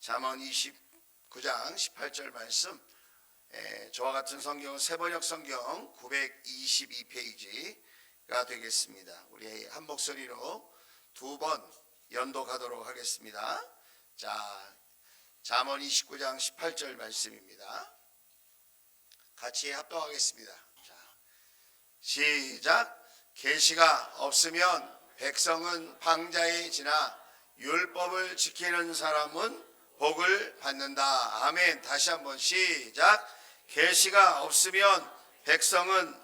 잠언 29장 18절 말씀, 저와 같은 성경은 새번역 성경 922페이지가 되겠습니다. 우리 한 목소리로 두 번 연독하도록 하겠습니다. 자, 잠언 29장 18절 말씀입니다. 같이 합독하겠습니다. 자, 시작. 계시가 없으면 백성은 방자에 지나 율법을 지키는 사람은 복을 받는다. 아멘. 다시 한번 시작. 계시가 없으면 백성은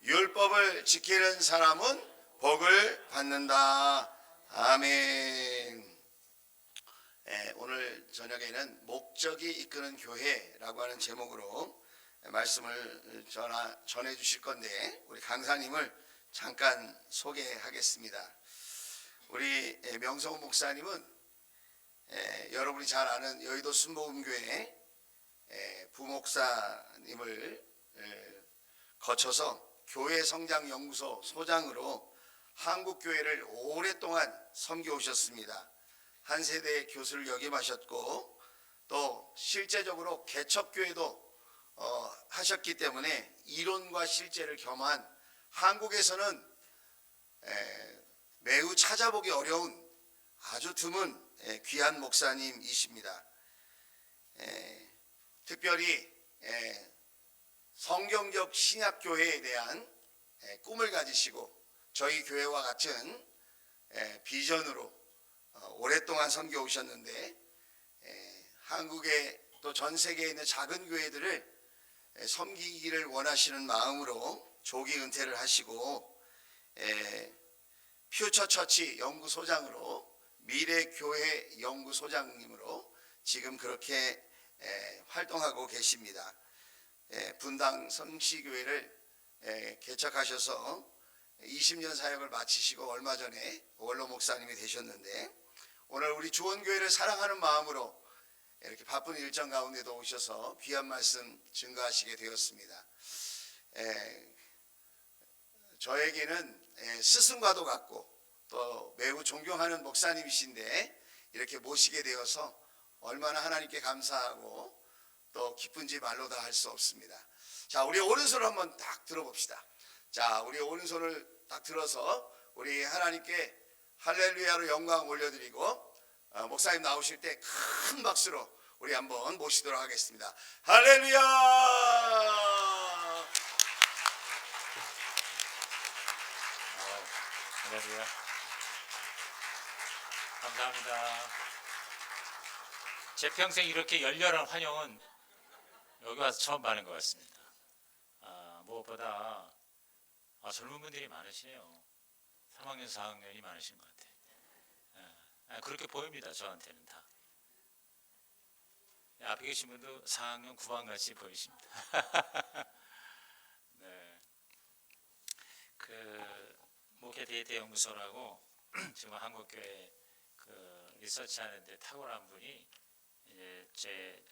율법을 지키는 사람은 복을 받는다. 아멘. 오늘 저녁에는 목적이 이끄는 교회라고 하는 제목으로 말씀을 전해 주실 건데, 우리 강사님을 잠깐 소개하겠습니다. 우리 명성훈 목사님은 여러분이 잘 아는 여의도 순복음교회 부목사님을 거쳐서 교회 성장연구소 소장으로 한국교회를 오랫동안 섬겨오셨습니다. 한 세대의 교수를 역임하셨고, 또 실제적으로 개척교회도 하셨기 때문에 이론과 실제를 겸한 한국에서는 매우 찾아보기 어려운 아주 드문 귀한 목사님이십니다. 특별히 성경적 신약교회에 대한 꿈을 가지시고 저희 교회와 같은 비전으로 오랫동안 섬겨 오셨는데, 한국의 또 전 세계에 있는 작은 교회들을 섬기기를 원하시는 마음으로 조기 은퇴를 하시고 퓨처처치 연구소장으로, 미래교회 연구소장님으로 지금 그렇게 활동하고 계십니다. 분당 성시교회를 개척하셔서 20년 사역을 마치시고 얼마 전에 원로 목사님이 되셨는데, 오늘 우리 주원교회를 사랑하는 마음으로 이렇게 바쁜 일정 가운데도 오셔서 귀한 말씀 증거하시게 되었습니다. 저에게는 스승과도 같고 또 매우 존경하는 목사님이신데, 이렇게 모시게 되어서 얼마나 하나님께 감사하고 또 기쁜지 말로 다 할 수 없습니다. 자, 우리 오른손을 한번 딱 들어봅시다. 자, 우리 오른손을 딱 들어서 우리 하나님께 할렐루야로 영광 올려드리고, 목사님 나오실 때 큰 박수로 우리 한번 모시도록 하겠습니다. 할렐루야! 할렐루야. 감사합니다. 제 평생 이렇게 열렬한 환영은 여기 와서 처음 받는 것 같습니다. 무엇보다 젊은 분들이 많으시네요. 3학년, 4학년이 많으신 것 같아요. 그렇게 보입니다. 저한테는 다. 앞에 계신 분도 4학년 9반 같이 보이십니다. 네. 목회 데이터 연구소라고 지금 한국교회 리서치하는데 탁월한 분이 이제 제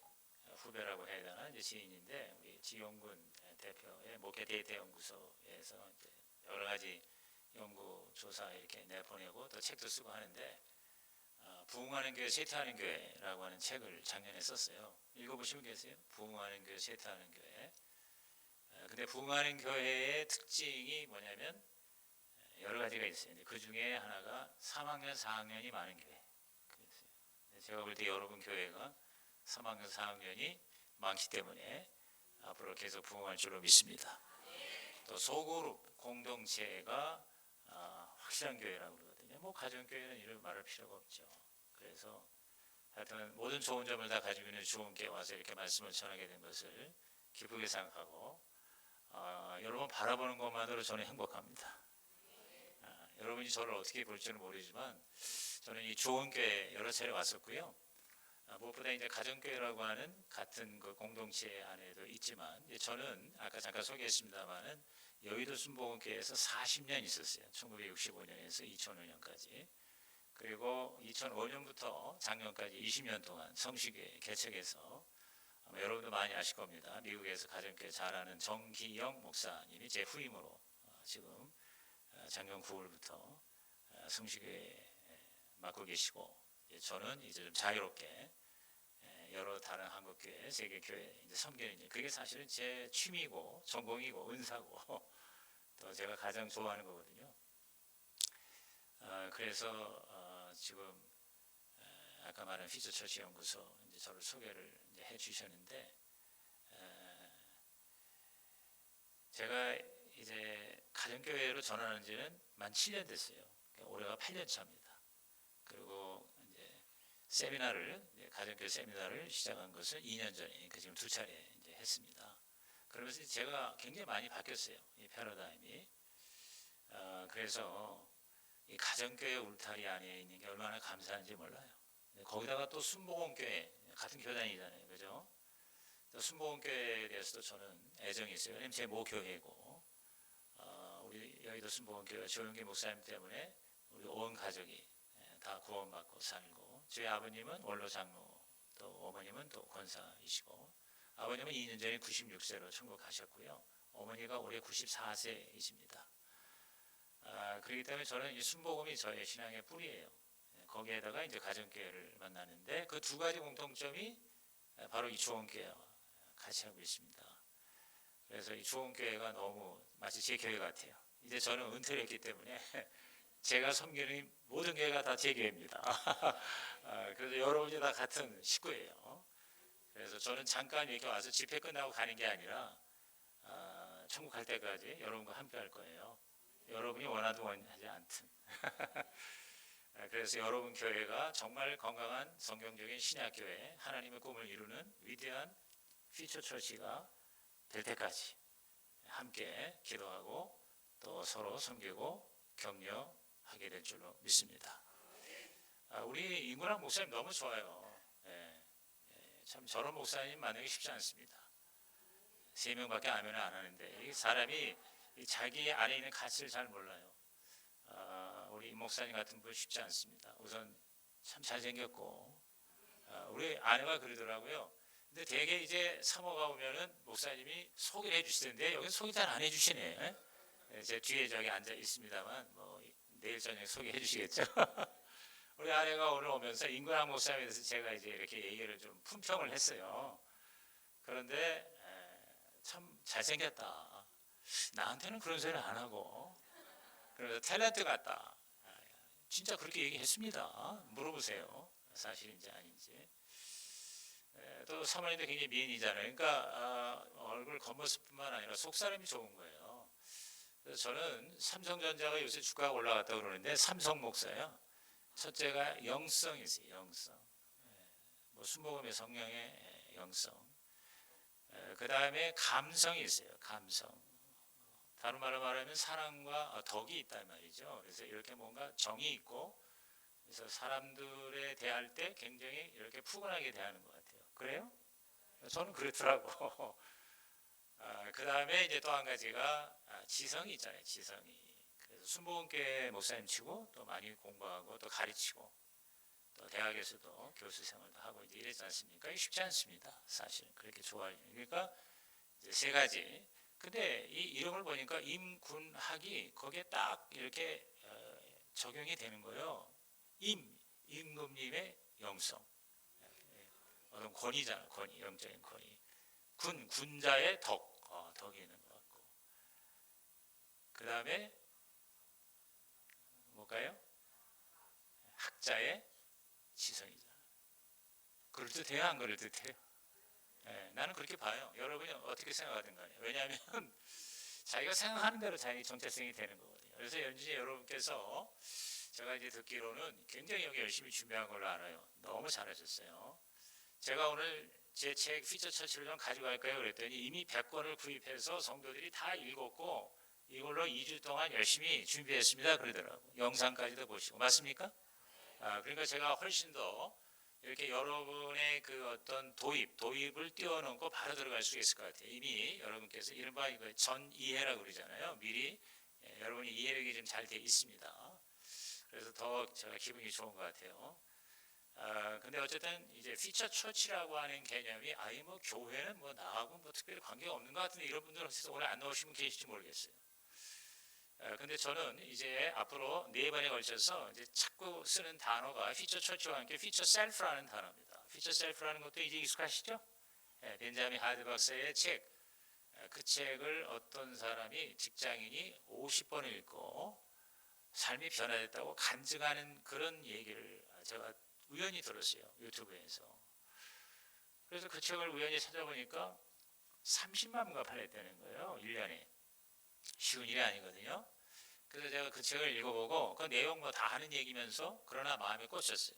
후배라고 해야 되나, 이제 지인인데, 우리 지용군 대표의 목회 데이터 연구소에서 이제 여러 가지 연구 조사 이렇게 내보내고 또 책도 쓰고 하는데, 부흥하는 교회, 쇠퇴하는 교회라고 하는 책을 작년에 썼어요. 읽어보시면 계세요? 부흥하는 교회, 쇠퇴하는 교회. 근데 부흥하는 교회의 특징이 뭐냐면 여러 가지가 있어요. 그 중에 하나가 3학년, 4학년이 많은 교회. 제가 볼 때 여러분 교회가 3학년, 4학년이 많기 때문에 앞으로 계속 부흥할 줄로 믿습니다. 또 소그룹 공동체가 확실한 교회라고 그러거든요. 뭐 가정교회는 이런 말할 필요가 없죠. 그래서 하여튼 모든 좋은 점을 다 가지고 있는 주원교회 와서 이렇게 말씀을 전하게 된 것을 기쁘게 생각하고, 여러분 바라보는 것만으로 저는 행복합니다. 여러분이 저를 어떻게 볼지는 모르지만 저는 이 주원교회 여러 차례 왔었고요. 무엇보다 이제 가정교회라고 하는 같은 그 공동체 안에도 있지만, 이제 저는 아까 잠깐 소개했습니다만은 여의도 순복음교회에서 40년 있었어요. 1965년에서 2005년까지. 그리고 2005년부터 작년까지 20년 동안 성시교회 개척해서, 아마 여러분도 많이 아실 겁니다. 미국에서 가정교회 잘하는 정기영 목사님이 제 후임으로 지금 작년 9월부터 성시교회 맡고 계시고, 저는 이제 좀 자유롭게 여러 다른 한국교회, 세계교회 이제 섬기는 일, 그게 사실은 제 취미고 전공이고 은사고 또 제가 가장 좋아하는 거거든요. 그래서 지금 아까 말한 피처처치 연구소 이제 저를 소개를 이제 해주셨는데, 제가 이제 가정교회로 전환한 지는 만 7년 됐어요. 올해가 8년 차입니다. 그리고 이제 가정교회 세미나를 시작한 것은 2년 전이니까 지금 2차례 이제 했습니다. 그러면서 제가 굉장히 많이 바뀌었어요. 이 패러다임이. 그래서 이 가정교회 울타리 안에 있는 게 얼마나 감사한지 몰라요. 거기다가 또 순복음교회 같은 교단이잖아요, 그죠? 순복음교회에 대해서도 저는 애정이 있어요. 왜냐면 제 모교회고, 우리 여의도 순복음교회 조영기 목사님 때문에 우리 온 가족이 다 구원받고 살고, 저희 아버님은 원로 장로, 또 어머님은 또 권사이시고, 아버님은 2년 전에 96세로 천국 가셨고요. 어머니가 올해 94세이십니다. 그렇기 때문에 저는 이 순복음이 저의 신앙의 뿌리예요. 거기에다가 이제 가정교회를 만나는데 그 두 가지 공통점이 바로 이 주원교회와 같이 하고 있습니다. 그래서 이 주원교회가 너무 마치 제 교회 같아요. 이제 저는 은퇴를 했기 때문에 제가 섬기는 모든 교회가 다 제 교회입니다. 그래서 여러분이 다 같은 식구예요. 그래서 저는 잠깐 이렇게 와서 집회 끝나고 가는 게 아니라 천국 갈 때까지 여러분과 함께 할 거예요. 여러분이 원하든 원하지 않든. 그래서 여러분 교회가 정말 건강한 성경적인 신약교회, 하나님의 꿈을 이루는 위대한 피처처치가 될 때까지 함께 기도하고 또 서로 섬기고 격려하게 될 줄로 믿습니다. 우리 임근학 목사님 너무 좋아요. 참 저런 목사님 만나기 쉽지 않습니다. 3명밖에 아멘을 안 하는데, 이 사람이 자기 안에 있는 가치를 잘 몰라요. 우리 임 목사님 같은 분 쉽지 않습니다. 우선 참 잘생겼고, 우리 아내가 그러더라고요. 근데 대개 이제 사모가 오면은 목사님이 소개를 해주시던데 여기 소개 잘 안 해주시네. 제 뒤에 저기 앉아 있습니다만 뭐 내일 저녁에 소개해 주시겠죠. 우리 아내가 오늘 오면서 임근학 목사님에 대해서 제가 이제 이렇게 얘기를 좀 품평을 했어요. 그런데 참 잘생겼다. 나한테는 그런 소리를 안 하고, 그래서 탤런트 같다. 진짜 그렇게 얘기했습니다. 물어보세요. 사실인지 아닌지. 또 사모님도 굉장히 미인이잖아요. 그러니까 얼굴 겉모습뿐만 아니라 속사람이 좋은 거예요. 그래서 저는 삼성전자가 요새 주가가 올라갔다고 그러는데 삼성 목사예요. 첫째가 영성이 있어요. 영성. 뭐 순복음의 성령의 영성. 그 다음에 감성이 있어요. 감성. 다른 말로 말하면 사랑과 덕이 있단 말이죠. 그래서 이렇게 뭔가 정이 있고, 그래서 사람들에 대할 때 굉장히 이렇게 푸근하게 대하는 것 같아요. 그래요? 저는 그렇더라고. 그 다음에 이제 또 한 가지가 지성이 있잖아요. 지성이. 그래서 순복음교회 목사님 치고 또 많이 공부하고 또 가르치고 또 대학에서도 교수 생활도 하고 이제 이랬지 않습니까? 이게 쉽지 않습니다. 사실 그렇게 좋아요. 그러니까 이제 3가지. 근데 이 이름을 보니까 임군학이 거기에 딱 이렇게 적용이 되는 거예요. 임금님의 영성. 어떤 권위잖아. 권위, 영적인 권위. 군자의 덕, 덕이 있는 것 같고. 그 다음에 뭘까요? 학자의 지성이잖아. 그럴듯해요, 안 그럴듯해요? 나는 그렇게 봐요. 여러분이 어떻게 생각하든 간에. 왜냐하면 자기가 생각하는 대로 자기 정체성이 되는 거거든요. 그래서 연준이 여러분께서 제가 이제 듣기로는 굉장히 여기 열심히 준비한 걸로 알아요. 너무 잘하셨어요. 제가 오늘 제 책 피처처치를 좀 가져갈까요? 그랬더니 이미 100권을 구입해서 성도들이 다 읽었고 이걸로 2주 동안 열심히 준비했습니다. 그러더라고요. 영상까지도 보시고. 맞습니까? 그러니까 제가 훨씬 더 이렇게 여러분의 그 어떤 도입을 띄워놓고 바로 들어갈 수 있을 것 같아요. 이미 여러분께서 이른바 이거 전 이해라고 그러잖아요. 미리 여러분이 이해력이 좀 잘 돼 있습니다. 그래서 더 제가 기분이 좋은 것 같아요. 근데 어쨌든 이제 피처 처치라고 하는 개념이 아예 뭐 교회는 뭐 나하고 뭐 특별히 관계가 없는 것 같은데 이런 분들은 오늘 안 나오시면 계실지 모르겠어요. 근데 저는 이제 앞으로 4번에 걸쳐서 이제 자꾸 쓰는 단어가 피처 처치와 함께 피처 셀프라는 단어입니다. 피처 셀프라는 것도 이제 익숙하시죠? 벤자민 하드 박사의 책, 그 책을 어떤 사람이 직장인이 50번을 읽고 삶이 변화됐다고 간증하는 그런 얘기를 제가 우연히 들었어요. 유튜브에서. 그래서 그 책을 우연히 찾아보니까 30만 부가 팔렸다는 거예요. 1년에. 쉬운 일이 아니거든요. 그래서 제가 그 책을 읽어보고 그 내용 뭐 다 하는 얘기면서 그러나 마음에 꽂혔어요.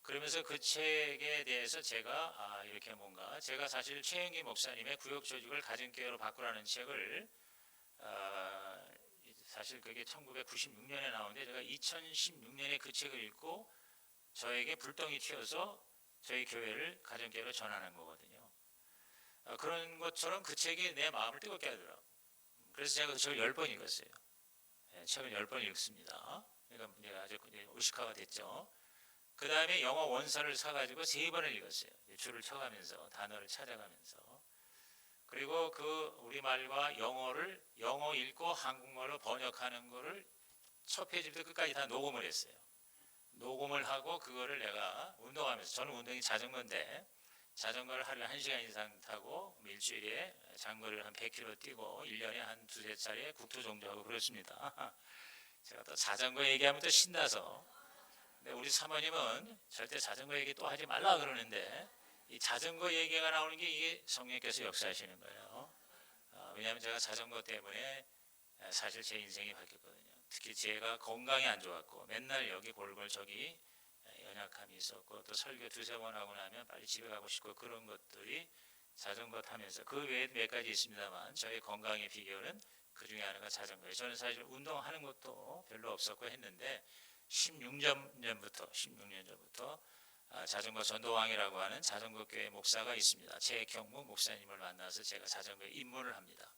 그러면서 그 책에 대해서 제가 이렇게 뭔가 제가 사실 최영기 목사님의 구역조직을 가정교회로 바꾸라는 책을 사실 그게 1996년에 나오는데 제가 2016년에 그 책을 읽고 저에게 불똥이 튀어서 저희 교회를 가정교회로 전환한 거거든요. 그런 것처럼 그 책이 내 마음을 뜨겁게 하더라고요. 그래서 제가 그 책을 10번 읽었어요. 책을 10번 읽습니다. 그러니까 내가 아주 의식화가 됐죠. 그 다음에 영어 원서를 사가지고 3번을 읽었어요. 줄을 쳐가면서 단어를 찾아가면서. 그리고 그 우리말과 영어 읽고 한국말로 번역하는 거를 첫 페이지부터 끝까지 다 녹음을 했어요. 녹음을 하고 그거를 내가 운동하면서, 저는 운동이 자전거인데 자전거를 하루에 1시간 이상 타고 일주일에 장거리를 한 100km 뛰고 1년에 한 2~3차례 국토종주하고 그렇습니다. 제가 또 자전거 얘기하면 또 신나서, 근데 우리 사모님은 절대 자전거 얘기 또 하지 말라 그러는데 이 자전거 얘기가 나오는 게 이게 성령께서 역사하시는 거예요. 왜냐하면 제가 자전거 때문에 사실 제 인생이 바뀌었거든요. 특히 제가 건강이 안 좋았고 맨날 여기 골골 저기 연약함이 있었고 또 설교 2~3번 하고 나면 빨리 집에 가고 싶고 그런 것들이 자전거 타면서, 그 외에 몇 가지 있습니다만 저의 건강의 비결은 그 중에 하나가 자전거예요. 저는 사실 운동하는 것도 별로 없었고 했는데 16년 전부터 자전거 전도왕이라고 하는 자전거 교회 목사가 있습니다. 최경무 목사님을 만나서 제가 자전거에 입문을 합니다.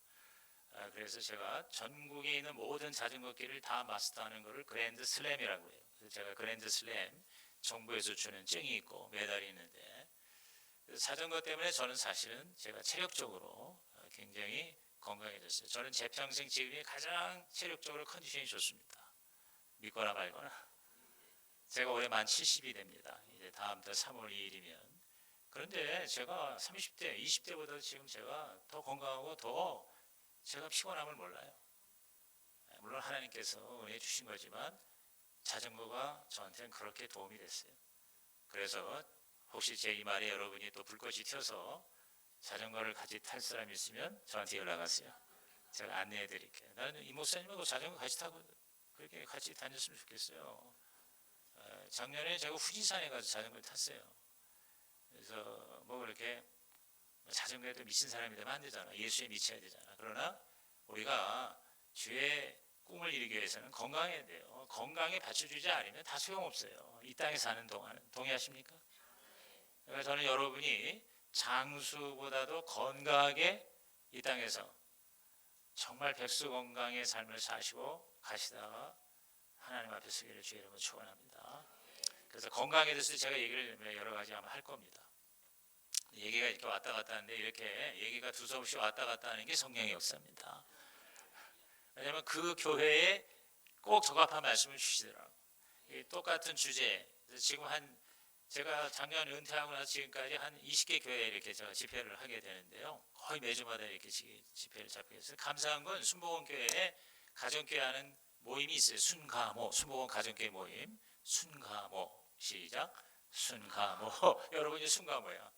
그래서 제가 전국에 있는 모든 자전거 길을 다 마스터하는 것을 그랜드 슬램이라고 해요. 그래서 제가 그랜드 슬램 정부에서 주는 증이 있고 메달이 있는데, 자전거 때문에 저는 사실은 제가 체력적으로 굉장히 건강해졌어요. 저는 제 평생 지금이 가장 체력적으로 컨디션이 좋습니다. 믿거나 말거나. 제가 올해 만 70이 됩니다. 이제 다음 달 3월 2일이면. 그런데 제가 30대, 20대보다 지금 제가 더 건강하고 더 제가 피곤함을 몰라요. 물론 하나님께서 은혜 주신 거지만 자전거가 저한테는 그렇게 도움이 됐어요. 그래서 혹시 제 이 말에 여러분이 또 불꽃이 튀어서 자전거를 같이 탈 사람이 있으면 저한테 연락하세요. 제가 안내해 드릴게요. 나는 이 목사님하고 자전거 같이 타고 그렇게 같이 다녔으면 좋겠어요. 작년에 제가 후지산에 가서 자전거를 탔어요. 그래서 뭐 그렇게 자전거에도 미친 사람이 되면 안 되잖아. 예수에 미쳐야 되잖아. 그러나 우리가 주의 꿈을 이루기 위해서는 건강해야 돼요. 건강에 받쳐주지 않으면 다 소용없어요. 이 땅에 사는 동안은. 동의하십니까? 그러니까 저는 여러분이 장수보다도 건강하게 이 땅에서 정말 백수건강의 삶을 사시고 가시다가 하나님 앞에 서기를 주의 이름으로 축원합니다. 그래서 건강에 대해서 제가 얘기를 여러 가지 아마 할 겁니다. 얘기가 이렇게 왔다 갔다 하는데 이렇게 얘기가 두서없이 왔다 갔다 하는 게 성령의 역사입니다. 왜냐하면 그 교회에 꼭 적합한 말씀을 주시더라고요. 똑같은 주제, 지금 제가 작년 은퇴하고 나서 지금까지 한 20개 교회에 이렇게 제가 집회를 하게 되는데요. 거의 매주마다 이렇게 집회를 잡게 됐어요. 감사한 건 순복음 교회에 가정교회 하는 모임이 있어요. 순가모, 순복음 가정교회 모임. 순가모, 시작. 순가모. 여러분이 순가모야.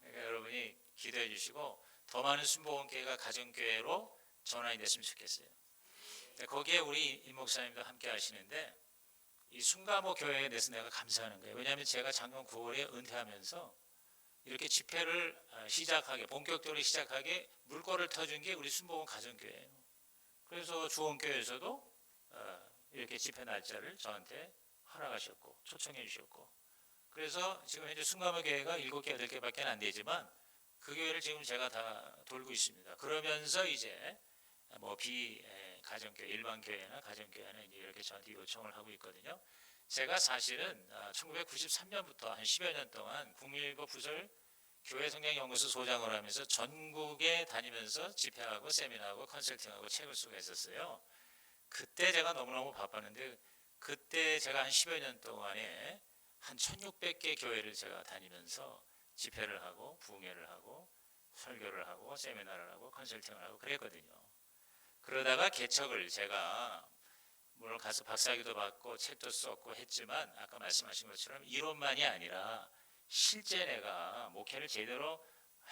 그러니까 여러분이 기도해 주시고 더 많은 순복음 교회가 가정교회로 전환이 됐으면 좋겠어요. 거기에 우리 임 목사님도 함께 하시는데 이 순가모 교회에 대해서 내가 감사하는 거예요. 왜냐하면 제가 작년 9월에 은퇴하면서 이렇게 집회를 시작하게, 본격적으로 시작하게 물꼬를 터준 게 우리 순복음 가정교회예요. 그래서 주원교회에서도 이렇게 집회 날짜를 저한테 허락하셨고 초청해 주셨고, 그래서 지금 현재 순가모 교회가 7개, 8개밖에 안 되지만 그 교회를 지금 제가 다 돌고 있습니다. 그러면서 이제 뭐 가정교회, 일반 교회나 가정교회는 이제 이렇게 저한테 요청을 하고 있거든요. 제가 사실은 1993년부터 한 10여 년 동안 국민일보 부설 교회성경연구소 소장을 하면서 전국에 다니면서 집회하고 세미나하고 컨설팅하고 책을 쓰고 했었어요. 그때 제가 너무너무 바빴는데 그때 제가 한 10여 년 동안에 한 1600개 교회를 제가 다니면서 집회를 하고 부흥회를 하고 설교를 하고 세미나를 하고 컨설팅을 하고 그랬거든요. 그러다가 개척을 제가 물론 가서 박사학위도 받고 책도 썼고 했지만 아까 말씀하신 것처럼 이론만이 아니라 실제 내가 목회를 제대로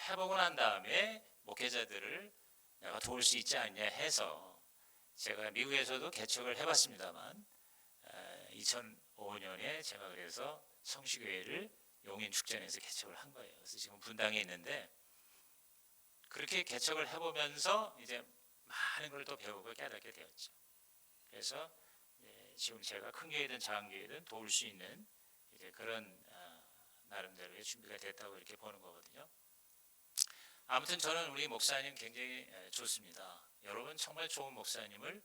해보고 난 다음에 목회자들을 내가 도울 수 있지 않냐 해서 제가 미국에서도 개척을 해봤습니다만 2005년에 제가 그래서 성시교회를 용인 축전에서 개척을 한 거예요. 그래서 지금 분당에 있는데 그렇게 개척을 해보면서 이제 많은 걸 또 배우고 깨닫게 되었죠. 그래서 지금 제가 큰 교회든 작은 교회든 도울 수 있는 이제 그런 나름대로의 준비가 됐다고 이렇게 보는 거거든요. 아무튼 저는 우리 목사님 굉장히 좋습니다. 여러분 정말 좋은 목사님을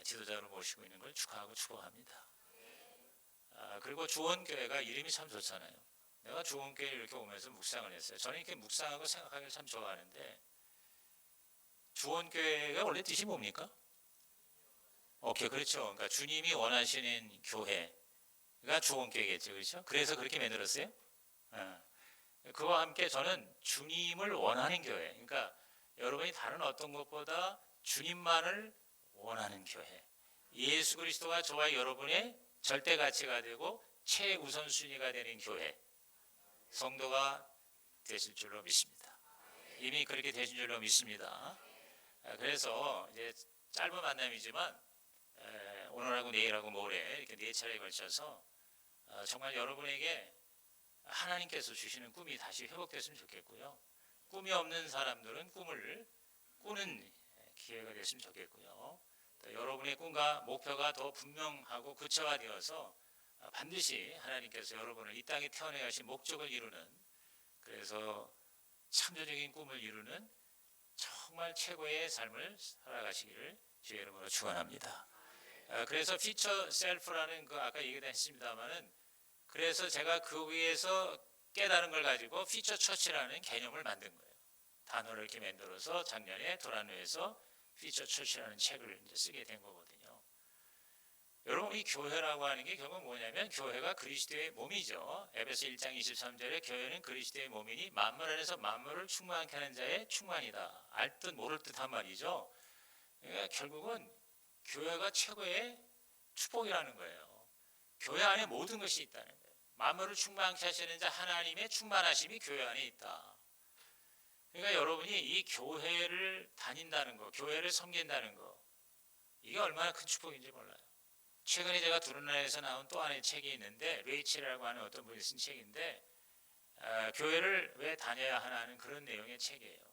지도자로 모시고 있는 걸 축하하고 축복합니다. 그리고 주원교회가 이름이 참 좋잖아요. 내가 주원교회 이렇게 오면서 묵상을 했어요. 저는 이렇게 묵상하고 생각하기를 참 좋아하는데 주원교회가 원래 뜻이 뭡니까? 오케이, 그렇죠. 그러니까 주님이 원하시는 교회가 주원교회겠죠, 그렇죠? 그래서 그렇게 만들었어요. 그와 함께 저는 주님을 원하는 교회, 그러니까 여러분이 다른 어떤 것보다 주님만을 원하는 교회, 예수 그리스도가 저와 여러분의 절대 가치가 되고 최우선순위가 되는 교회, 성도가 되실 줄로 믿습니다. 이미 그렇게 되신 줄로 믿습니다. 그래서 이제 짧은 만남이지만 오늘하고 내일하고 모레 이렇게 4차례에 걸쳐서 정말 여러분에게 하나님께서 주시는 꿈이 다시 회복됐으면 좋겠고요. 꿈이 없는 사람들은 꿈을 꾸는 기회가 됐으면 좋겠고요. 또 여러분의 꿈과 목표가 더 분명하고 구체화되어서 반드시 하나님께서 여러분을 이 땅에 태어나게 하신 목적을 이루는, 그래서 창조적인 꿈을 이루는 정말 최고의 삶을 살아가시기를 주의 이름으로 축원합니다. 그래서 피처 셀프라는 그 아까 얘기도 했습니다만은, 그래서 제가 그 위에서 깨달은 걸 가지고 피처 처치라는 개념을 만든 거예요. 단어를 이렇게 만들어서 작년에 도란노에서 피처 처치라는 책을 이제 쓰게 된 거거든요. 여러분, 이 교회라고 하는 게 결국 뭐냐면 교회가 그리스도의 몸이죠. 에베소 1장 23절에 교회는 그리스도의 몸이니 만물 안에서 만물을 충만케 하는 자의 충만이다. 알 듯 모를 듯한 말이죠. 그러니까 결국은 교회가 최고의 축복이라는 거예요. 교회 안에 모든 것이 있다는 거예요. 만물을 충만케 하시는 자 하나님의 충만하심이 교회 안에 있다. 그러니까 여러분이 이 교회를 다닌다는 거, 교회를 섬긴다는 거, 이게 얼마나 큰 축복인지 몰라요. 최근에 제가 두루나라에서 나온 또 하나의 책이 있는데, 레이첼이라고 하는 어떤 분이 쓴 책인데, 교회를 왜 다녀야 하는 그런 내용의 책이에요.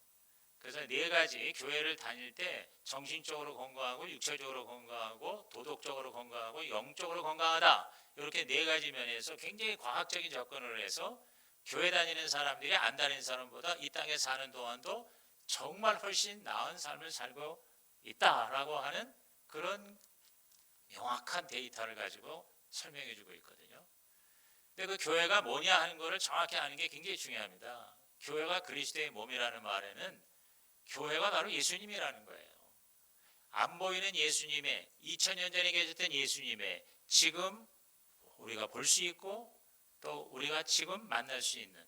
그래서 4가지 교회를 다닐 때 정신적으로 건강하고 육체적으로 건강하고 도덕적으로 건강하고 영적으로 건강하다, 이렇게 4가지 면에서 굉장히 과학적인 접근을 해서 교회 다니는 사람들이 안 다니는 사람보다 이 땅에 사는 동안도 정말 훨씬 나은 삶을 살고 있다라고 하는 그런 명확한 데이터를 가지고 설명해 주고 있거든요. 근데 그 교회가 뭐냐 하는 것을 정확히 아는 게 굉장히 중요합니다. 교회가 그리스도의 몸이라는 말에는 교회가 바로 예수님이라는 거예요. 안 보이는 예수님의, 2000년 전에 계셨던 예수님의 지금 우리가 볼 수 있고 또 우리가 지금 만날 수 있는,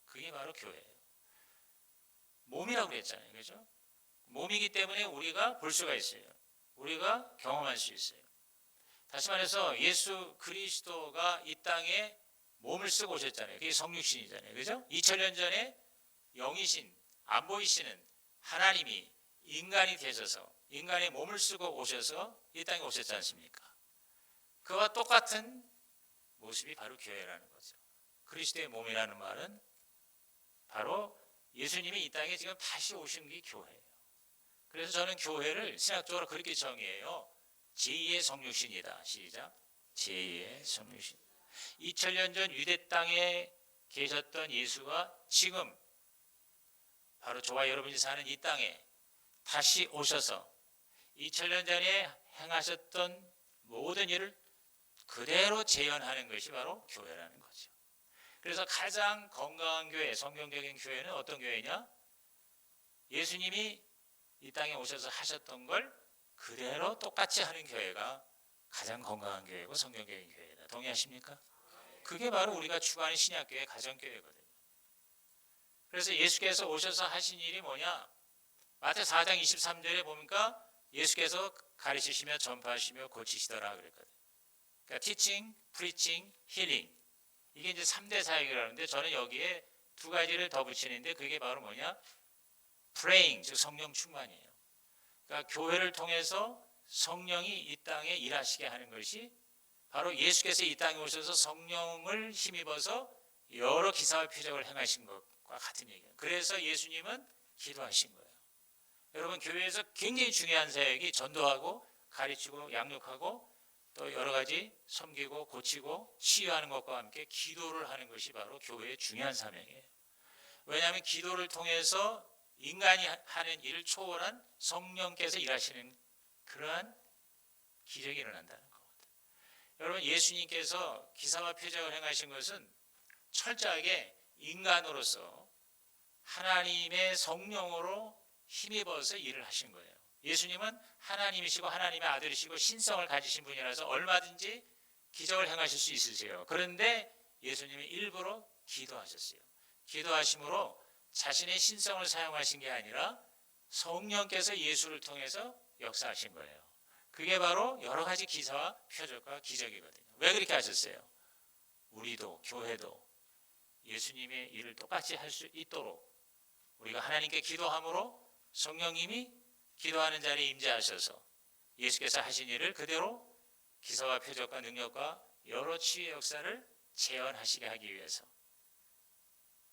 그게 바로 교회예요. 몸이라고 그랬잖아요. 그렇죠? 몸이기 때문에 우리가 볼 수가 있어요. 우리가 경험할 수 있어요. 다시 말해서 예수 그리스도가 이 땅에 몸을 쓰고 오셨잖아요. 그게 성육신이잖아요. 그죠? 2000년 전에 영이신, 안 보이시는 하나님이 인간이 되셔서 인간의 몸을 쓰고 오셔서 이 땅에 오셨지 않습니까? 그와 똑같은 모습이 바로 교회라는 거죠. 그리스도의 몸이라는 말은 바로 예수님이 이 땅에 지금 다시 오신 게 교회예요. 그래서 저는 교회를 신학적으로 그렇게 정의해요. 제2의 성육신이다. 시작. 제2의 성육신. 2000년 전 유대 땅에 계셨던 예수가 지금 바로 저와 여러분이 사는 이 땅에 다시 오셔서 2000년 전에 행하셨던 모든 일을 그대로 재현하는 것이 바로 교회라는 거죠. 그래서 가장 건강한 교회, 성경적인 교회는 어떤 교회냐? 예수님이 이 땅에 오셔서 하셨던 걸 그대로 똑같이 하는 교회가 가장 건강한 교회고 성경적인 교회다. 동의하십니까? 그게 바로 우리가 추구하는 신약교회 가정교회거든요. 그래서 예수께서 오셔서 하신 일이 뭐냐? 마태 4장 23절에 보니까 예수께서 가르치시며 전파하시며 고치시더라 그랬거든요. 그러니까 teaching, preaching, healing. 이게 이제 3대 사역이라는데 저는 여기에 두 가지를 더 붙이는데 그게 바로 뭐냐? praying, 즉 성령 충만이에요. 그러니까 교회를 통해서 성령이 이 땅에 일하시게 하는 것이 바로 예수께서 이 땅에 오셔서 성령을 힘입어서 여러 기사와 표적을 행하신 것과 같은 얘기예요. 그래서 예수님은 기도하신 거예요. 여러분 교회에서 굉장히 중요한 사역이 전도하고 가르치고 양육하고 또 여러 가지 섬기고 고치고 치유하는 것과 함께 기도를 하는 것이 바로 교회의 중요한 사명이에요. 왜냐하면 기도를 통해서 인간이 하는 일을 초월한 성령께서 일하시는 그러한 기적이 일어난다는 거거든요. 여러분 예수님께서 기사와 표적을 행하신 것은 철저하게 인간으로서 하나님의 성령으로 힘입어서 일을 하신 거예요. 예수님은 하나님이시고 하나님의 아들이시고 신성을 가지신 분이라서 얼마든지 기적을 행하실 수 있으세요. 그런데 예수님이 일부러 기도하셨어요. 기도하심으로 자신의 신성을 사용하신 게 아니라 성령께서 예수를 통해서 역사하신 거예요. 그게 바로 여러 가지 기사와 표적과 기적이거든요. 왜 그렇게 하셨어요? 우리도 교회도 예수님의 일을 똑같이 할 수 있도록 우리가 하나님께 기도함으로 성령님이 기도하는 자리에 임재하셔서 예수께서 하신 일을 그대로 기사와 표적과 능력과 여러 치유의 역사를 재현하시게 하기 위해서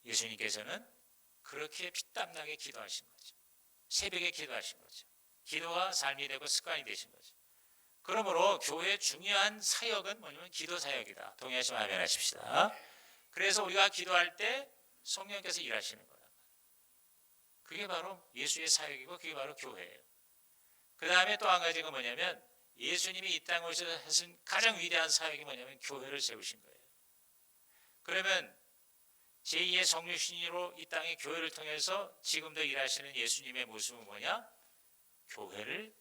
예수님께서는 그렇게 피땀나게 기도하신 거죠. 새벽에 기도하신 거죠. 기도가 삶이 되고 습관이 되신 거죠. 그러므로 교회의 중요한 사역은 뭐냐면 기도 사역이다. 동의하시면 아멘 하십시다. 그래서 우리가 기도할 때 성령께서 일하시는 거예요. 그게 바로 예수의 사역이고 그게 바로 교회예요. 그 다음에 또 한 가지가 뭐냐면 예수님이 이 땅에 오셔서 하신 가장 위대한 사역이 뭐냐면 교회를 세우신 거예요. 그러면 제2의 성육신으로 이 땅의 교회를 통해서 지금도 일하시는 예수님의 모습은 뭐냐? 교회를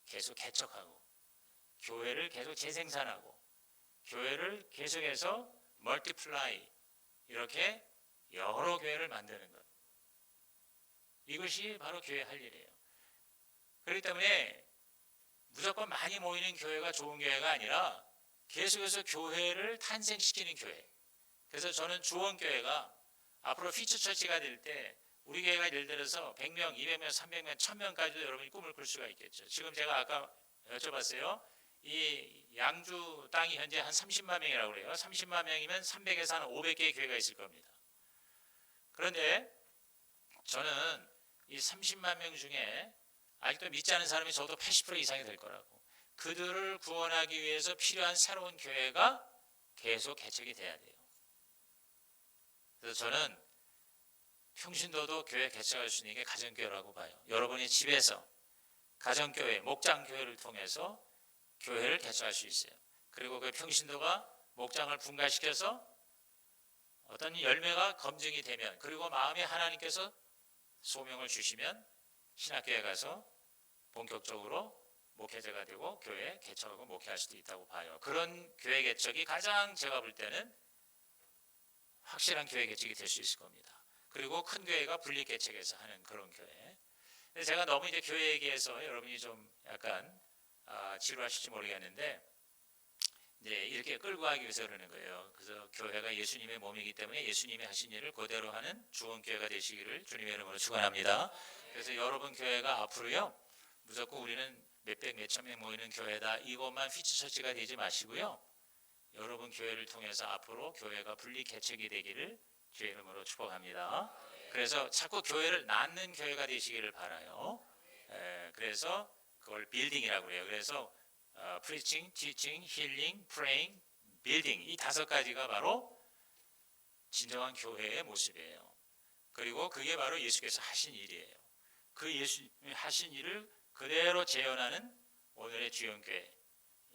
계속 개척하고 교회를 계속 재생산하고 교회를 계속해서 멀티플라이 이렇게 여러 교회를 만드는 것. 이것이 바로 교회 할 일이에요. 그렇기 때문에 무조건 많이 모이는 교회가 좋은 교회가 아니라 계속해서 교회를 탄생시키는 교회. 그래서 저는 주원교회가 앞으로 피처처치가 될 때 우리 교회가 예를 들어서 100명, 200명, 300명, 1000명까지도 여러분이 꿈을 꿀 수가 있겠죠. 지금 제가 아까 여쭤봤어요. 이 양주 땅이 현재 한 30만 명이라고 그래요. 30만 명이면 300에서 한 500개의 교회가 있을 겁니다. 그런데 저는 이 30만 명 중에 아직도 믿지 않은 사람이 적어도 80% 이상이 될 거라고. 그들을 구원하기 위해서 필요한 새로운 교회가 계속 개척이 돼야 돼요. 그래서 저는 평신도도 교회 개척할 수 있는 게 가정교회라고 봐요. 여러분이 집에서 가정교회, 목장교회를 통해서 교회를 개척할 수 있어요. 그리고 그 평신도가 목장을 분가시켜서 어떤 열매가 검증이 되면 그리고 마음에 하나님께서 소명을 주시면 신학교에 가서 본격적으로 목회자가 되고 교회 개척하고 목회할 수도 있다고 봐요. 그런 교회 개척이 가장 제가 볼 때는 확실한 교회 개척이 될 수 있을 겁니다. 그리고 큰 교회가 분리 개척해서 하는 그런 교회. 근데 제가 너무 이제 교회 얘기해서 여러분이 좀 약간 지루하실지 모르겠는데 이제 이렇게 끌고 가기 위해서 그러는 거예요. 그래서 교회가 예수님의 몸이기 때문에 예수님이 하신 일을 그대로 하는 주원교회가 되시기를 주님의 이름으로 축원합니다. 그래서 여러분 교회가 앞으로요 무조건 우리는 몇백 몇천 명 모이는 교회다 이것만 피처처치가 되지 마시고요. 여러분 교회를 통해서 앞으로 교회가 분리 개척이 되기를 주의 이름으로 축복합니다. 그래서 자꾸 교회를 낳는 교회가 되시기를 바라요. 그래서 그걸 빌딩이라고 해요. 그래서 preaching, teaching, healing, praying, building 이 5가지가 바로 진정한 교회의 모습이에요. 그리고 그게 바로 예수께서 하신 일이에요. 그 예수님이 하신 일을 그대로 재현하는 오늘의 주연교회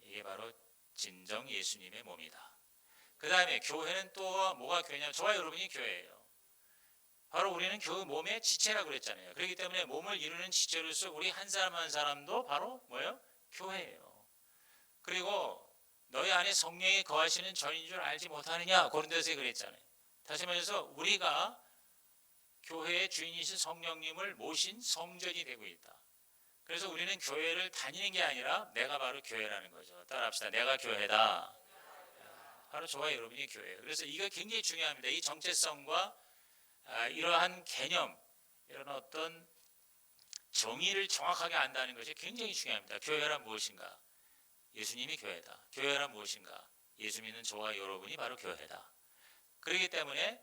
이게 바로 진정 예수님의 몸이다. 그 다음에 교회는 또 뭐가 교회냐면 저와 여러분이 교회예요. 바로 우리는 그 몸의 지체라고 그랬잖아요. 그렇기 때문에 몸을 이루는 지체로서 우리 한 사람 한 사람도 바로 뭐예요? 교회예요. 그리고 너희 안에 성령이 거하시는 전인 줄 알지 못하느냐? 고린도서에 그랬잖아요. 다시 말해서 우리가 교회의 주인이신 성령님을 모신 성전이 되고 있다. 그래서 우리는 교회를 다니는 게 아니라 내가 바로 교회라는 거죠. 따라합시다. 내가 교회다. 바로 저와 여러분이 교회예요. 그래서 이거 굉장히 중요합니다. 이 정체성과 이러한 개념, 이런 어떤 정의를 정확하게 안다는 것이 굉장히 중요합니다. 교회란 무엇인가? 예수님이 교회다. 교회란 무엇인가? 예수 믿는 저와 여러분이 바로 교회다. 그렇기 때문에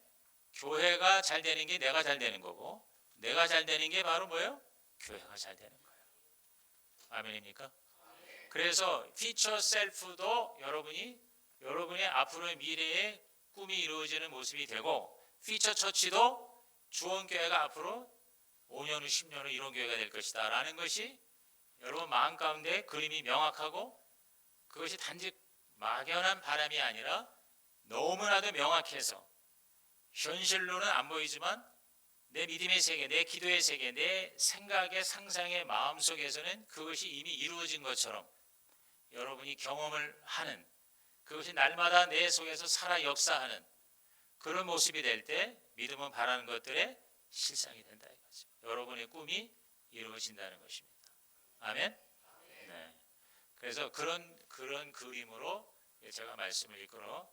교회가 잘 되는 게 내가 잘 되는 거고, 내가 잘 되는 게 바로 뭐예요? 교회가 잘 되는 거예요. 아멘입니까? 그래서 피처 셀프도 여러분의 앞으로의 미래의 꿈이 이루어지는 모습이 되고, 피처 처치도 주원교회가 앞으로 5년 후 10년 후 이런 교회가 될 것이다 라는 것이 여러분 마음 가운데 그림이 명확하고, 그것이 단지 막연한 바람이 아니라 너무나도 명확해서 현실로는 안 보이지만 내 믿음의 세계, 내 기도의 세계, 내 생각의 상상의 마음속에서는 그것이 이미 이루어진 것처럼 여러분이 경험을 하는, 그것이 날마다 내 속에서 살아 역사하는 그런 모습이 될 때 믿음은 바라는 것들의 실상이 된다 이거죠. 여러분의 꿈이 이루어진다는 것입니다. 아멘. 네. 그래서 그런 그림으로 제가 말씀을 이끌어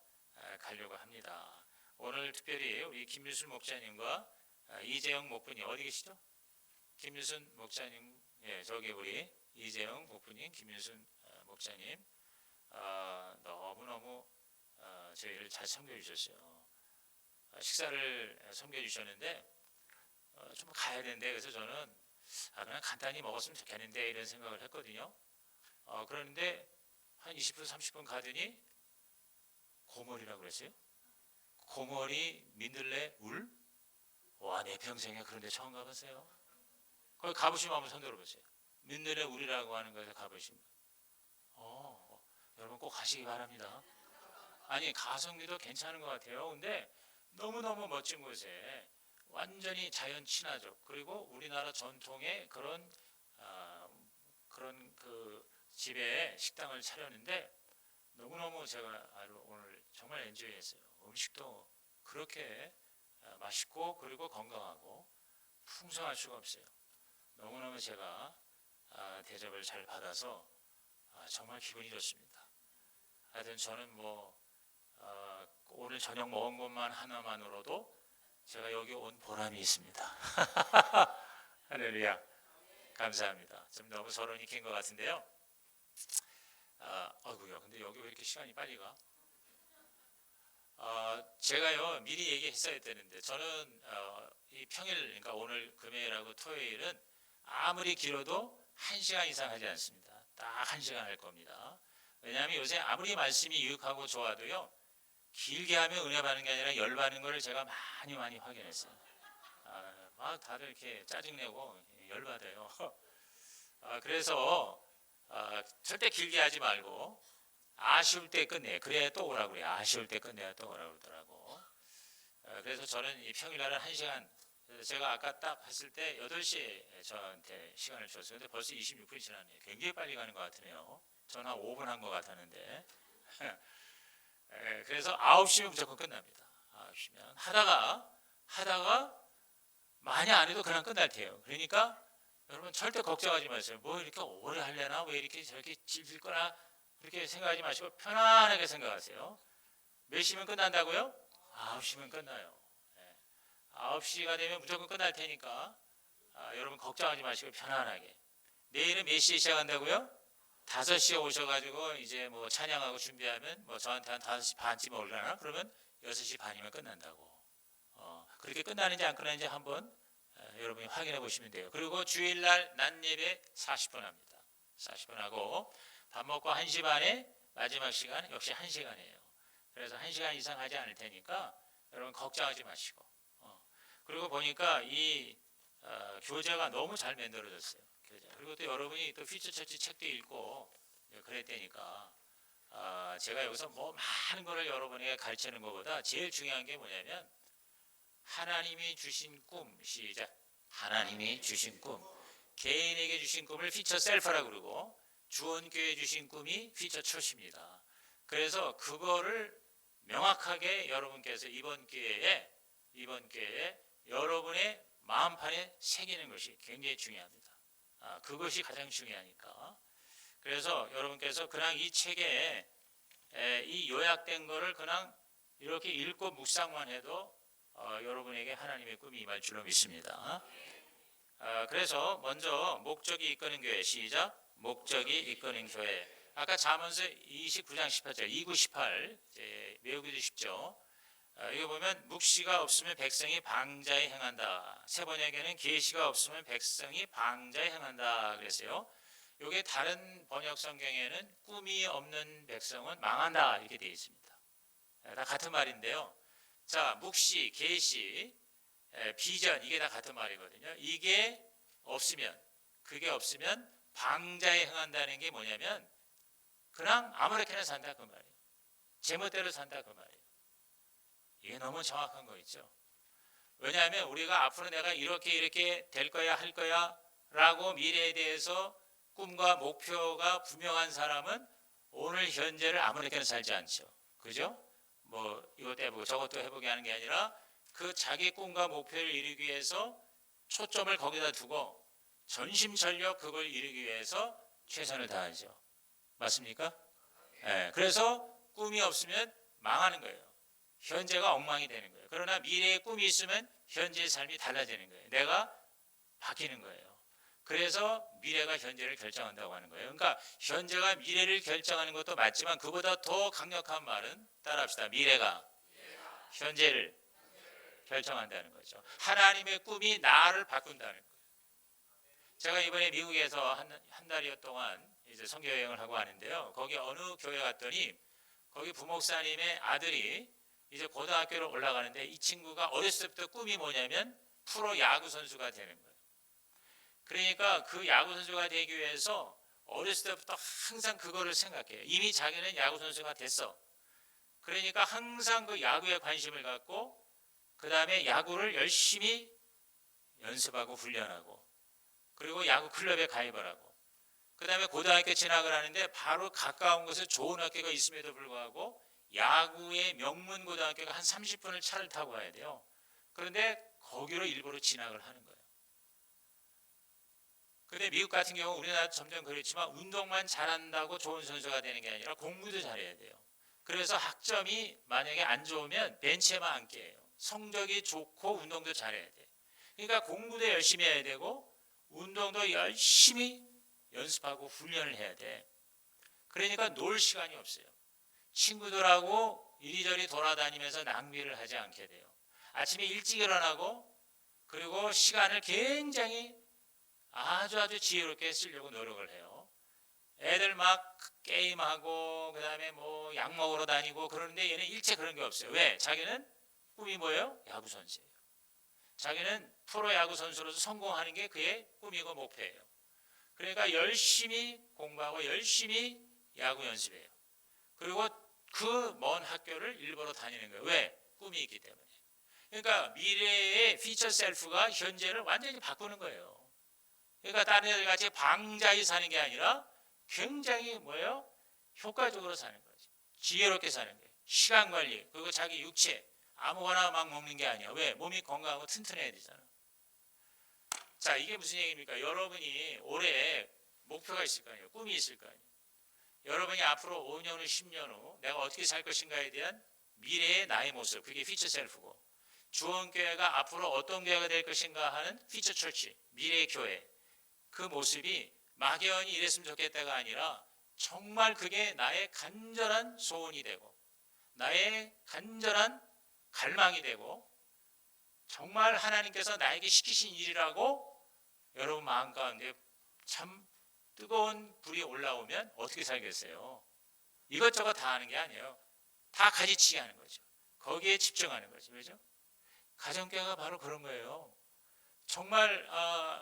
가려고 합니다. 오늘 특별히 우리 김유순 목사님과 이재영 목부님 어디 계시죠? 김유순 목사님, 예, 저기 우리 이재영 목부님, 김유순 목사님, 너무너무 저희를 잘 섬겨주셨어요. 식사를 섬겨주셨는데 좀 가야 되는데, 그래서 저는 그냥 간단히 먹었으면 좋겠는데 이런 생각을 했거든요. 그런데 한 20분 30분 가더니 고머리라고 그랬어요. 고머리 민들레 울? 와, 내 평생에 그런 데 처음 가봤어요. 거기 가보시면 한번 손 들어보세요. 민들레 울이라고 하는 곳에 가보시면 여러분 꼭 가시기 바랍니다. 아니, 가성비도 괜찮은 것 같아요. 근데 너무너무 멋진 곳에 완전히 자연 친화적, 그리고 우리나라 전통의 그런 그 집에 식당을 차렸는데 너무너무 제가 오늘 정말 엔조이했어요. 음식도 그렇게 맛있고 그리고 건강하고 풍성할 수가 없어요. 너무너무 제가 대접을 잘 받아서 정말 기분이 좋습니다. 하여튼 저는 오늘 저녁 먹은 것만 하나만으로도 제가 여기 온 보람이 있습니다. 할렐루야. 감사합니다. 좀 너무 서론이 긴 것 같은데요. 아이고야, 근데 여기 왜 이렇게 시간이 빨리 가? 제가요 미리 얘기했어야 되는데, 저는 이 평일, 그러니까 오늘 금요일하고 토요일은 아무리 길어도 1시간 이상 하지 않습니다. 딱 1시간 할 겁니다. 왜냐하면 요새 아무리 말씀이 유익하고 좋아도요, 길게 하면 은혜 받는 게 아니라 열 받는 것을 제가 많이 확인했어요. 막 다들 이렇게 짜증내고 열 받아요. 그래서 절대 길게 하지 말고 아쉬울 때 끝내. 그래야 또 오라고 그래요. 아쉬울 때 끝내야 또 오라고 그러더라고. 그래서 저는 이 평일날은 1시간, 제가 아까 딱 했을 때 8시에 저한테 시간을 줬어요. 근데 벌써 26분이 지났네요. 굉장히 빨리 가는 것 같으네요. 저는 한 5분 한 것 같았는데. 그래서 9시면 무조건 끝납니다. 9시면 하다가 많이 안 해도 그냥 끝날 테요. 그러니까 여러분 절대 걱정하지 마세요. 뭐 이렇게 오래 하려나, 왜 이렇게 저렇게 질질 거나, 그렇게 생각하지 마시고 편안하게 생각하세요. 몇 시면 끝난다고요? 9시면 끝나요. 9시가 되면 무조건 끝날 테니까 여러분 걱정하지 마시고 편안하게. 내일은 몇 시에 시작한다고요? 5시에 오셔가지고 이제 뭐 찬양하고 준비하면 저한테 한 5시 반쯤에 올라나? 그러면 6시 반이면 끝난다고. 그렇게 끝나는지 안 끝나는지 한번 여러분이 확인해 보시면 돼요. 그리고 주일날 낮 예배 40분 합니다. 40분 하고 밥 먹고 1시 반에 마지막 시간 역시 1시간이에요. 그래서 1시간 이상 하지 않을 테니까 여러분 걱정하지 마시고. 그리고 보니까 이 교재가 너무 잘 만들어졌어요. 교재. 그리고 또 여러분이 또 퓨처처치 책도 읽고 그랬다니까 제가 여기서 뭐 많은 거를 여러분에게 가르치는 것보다 제일 중요한 게 뭐냐면 하나님이 주신 꿈, 시작. 하나님이 주신 꿈. 개인에게 주신 꿈을 피처 셀프라고 그러고 주원교회 주신 꿈이 피처 처치입니다. 그래서 그거를 명확하게 여러분께서 이번 기회에 여러분의 마음판에 새기는 것이 굉장히 중요합니다. 그것이 가장 중요하니까. 그래서 여러분께서 그냥 이 책에 이 요약된 거를 그냥 이렇게 읽고 묵상만 해도 여러분에게 하나님의 꿈이 임할 줄로 믿습니다. 그래서 먼저 목적이 이끄는 교회, 시작. 목적이 이끄는 교회. 아까 잠언서 29장 18절 2918 외우기도 쉽죠. 이거 보면 묵시가 없으면 백성이 방자에 행한다. 세 번역에는 계시가 없으면 백성이 방자에 행한다 그랬어요. 이게 다른 번역 성경에는 꿈이 없는 백성은 망한다 이렇게 되어 있습니다. 다 같은 말인데요. 자, 묵시, 계시, 비전 이게 다 같은 말이거든요. 그게 없으면 방자에 행한다는 게 뭐냐면 그냥 아무렇게나 산다 그 말이에요. 제멋대로 산다 그 말이에요. 이게 너무 정확한 거 있죠. 왜냐하면 우리가 앞으로 내가 이렇게 될 거야 할 거야 라고 미래에 대해서 꿈과 목표가 분명한 사람은 오늘 현재를 아무렇게나 살지 않죠. 그죠? 뭐 이것도 해보고 저것도 해보게 하는 게 아니라 그 자기 꿈과 목표를 이루기 위해서 초점을 거기다 두고 전심전력 그걸 이루기 위해서 최선을 다하죠. 맞습니까? 네, 그래서 꿈이 없으면 망하는 거예요. 현재가 엉망이 되는 거예요. 그러나 미래의 꿈이 있으면 현재의 삶이 달라지는 거예요. 내가 바뀌는 거예요. 그래서 미래가 현재를 결정한다고 하는 거예요. 그러니까 현재가 미래를 결정하는 것도 맞지만 그보다 더 강력한 말은 따라합시다. 미래가 현재를 결정한다는 거죠. 하나님의 꿈이 나를 바꾼다는 거예요. 제가 이번에 미국에서 한 달여 동안 이제 선교 여행을 하고 하는데요. 거기 어느 교회 갔더니 거기 부목사님의 아들이 이제 고등학교를 올라가는데 이 친구가 어렸을 때부터 꿈이 뭐냐면 프로 야구 선수가 되는 거예요. 그러니까 그 야구 선수가 되기 위해서 어렸을 때부터 항상 그거를 생각해요. 이미 자기는 야구 선수가 됐어. 그러니까 항상 그 야구에 관심을 갖고 그 다음에 야구를 열심히 연습하고 훈련하고 그리고 야구 클럽에 가입을 하고 그 다음에 고등학교 진학을 하는데 바로 가까운 곳에 좋은 학교가 있음에도 불구하고 야구의 명문 고등학교가 한 30분을 차를 타고 가야 돼요. 그런데 거기로 일부러 진학을 하는 거예요. 그런데 미국 같은 경우 우리나라도 점점 그렇지만 운동만 잘한다고 좋은 선수가 되는 게 아니라 공부도 잘해야 돼요. 그래서 학점이 만약에 안 좋으면 벤치에만 앉게 해요. 성적이 좋고 운동도 잘해야 돼. 그러니까 공부도 열심히 해야 되고 운동도 열심히 연습하고 훈련을 해야 돼. 그러니까 놀 시간이 없어요. 친구들하고 이리저리 돌아다니면서 낭비를 하지 않게 돼요. 아침에 일찍 일어나고 그리고 시간을 굉장히 아주 지혜롭게 쓰려고 노력을 해요. 애들 막 게임하고 그 다음에 뭐 약 먹으러 다니고 그러는데 얘는 일체 그런 게 없어요. 왜? 자기는 꿈이 뭐예요? 야구 선수예요. 자기는 프로 야구 선수로서 성공하는 게 그의 꿈이고 목표예요. 그러니까 열심히 공부하고 열심히 야구 연습해요. 그리고 그 먼 학교를 일부러 다니는 거예요. 왜? 꿈이 있기 때문에. 그러니까 미래의 피처 셀프가 현재를 완전히 바꾸는 거예요. 그러니까 다른 애들 같이 방자히 사는 게 아니라 굉장히 뭐예요? 효과적으로 사는 거죠. 지혜롭게 사는 거예요. 시간 관리, 그리고 자기 육체 아무거나 막 먹는 게 아니야. 왜? 몸이 건강하고 튼튼해야 되잖아. 자, 이게 무슨 얘기입니까? 여러분이 올해 목표가 있을 거 아니에요. 꿈이 있을 거 아니에요. 여러분이 앞으로 5년 후, 10년 후 내가 어떻게 살 것인가에 대한 미래의 나의 모습, 그게 피처 셀프고 주원교회가 앞으로 어떤 교회가 될 것인가 하는 피처 처치, 미래의 교회, 그 모습이 막연히 이랬으면 좋겠다가 아니라 정말 그게 나의 간절한 소원이 되고 나의 간절한 갈망이 되고 정말 하나님께서 나에게 시키신 일이라고 여러분 마음 가운데 참 뜨거운 불이 올라오면 어떻게 살겠어요? 이것저것 다 하는 게 아니에요. 다 가지치기 하는 거죠. 거기에 집중하는 거죠. 그렇죠? 가정교회가 바로 그런 거예요. 정말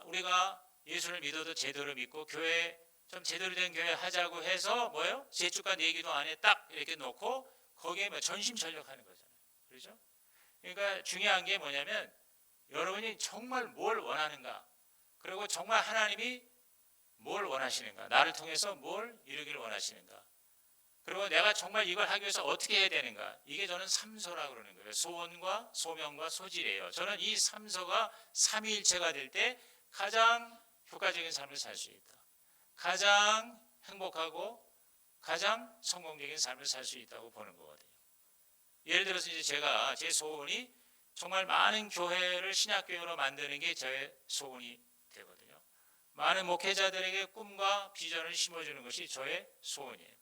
우리가 예수를 믿어도 제대로 믿고 교회 좀 제대로 된 교회 하자고 해서 뭐예요? 3주간 4기도 안에 딱 이렇게 놓고 거기에 뭐 전심전력하는 거잖아요. 그렇죠? 그러니까 중요한 게 뭐냐면 여러분이 정말 뭘 원하는가, 그리고 정말 하나님이 뭘 원하시는가, 나를 통해서 뭘 이루기를 원하시는가, 그리고 내가 정말 이걸 하기 위해서 어떻게 해야 되는가. 이게 저는 삼소라고 그러는 거예요. 소원과 소명과 소질이에요. 저는 이 삼소가 삼위일체가 될 때 가장 효과적인 삶을 살 수 있다, 가장 행복하고 가장 성공적인 삶을 살 수 있다고 보는 거거든요. 예를 들어서 이제 제가 제 소원이 정말 많은 교회를 신약교회로 만드는 게 제 소원이 되거든요. 많은 목회자들에게 꿈과 비전을 심어주는 것이 저의 소원이에요.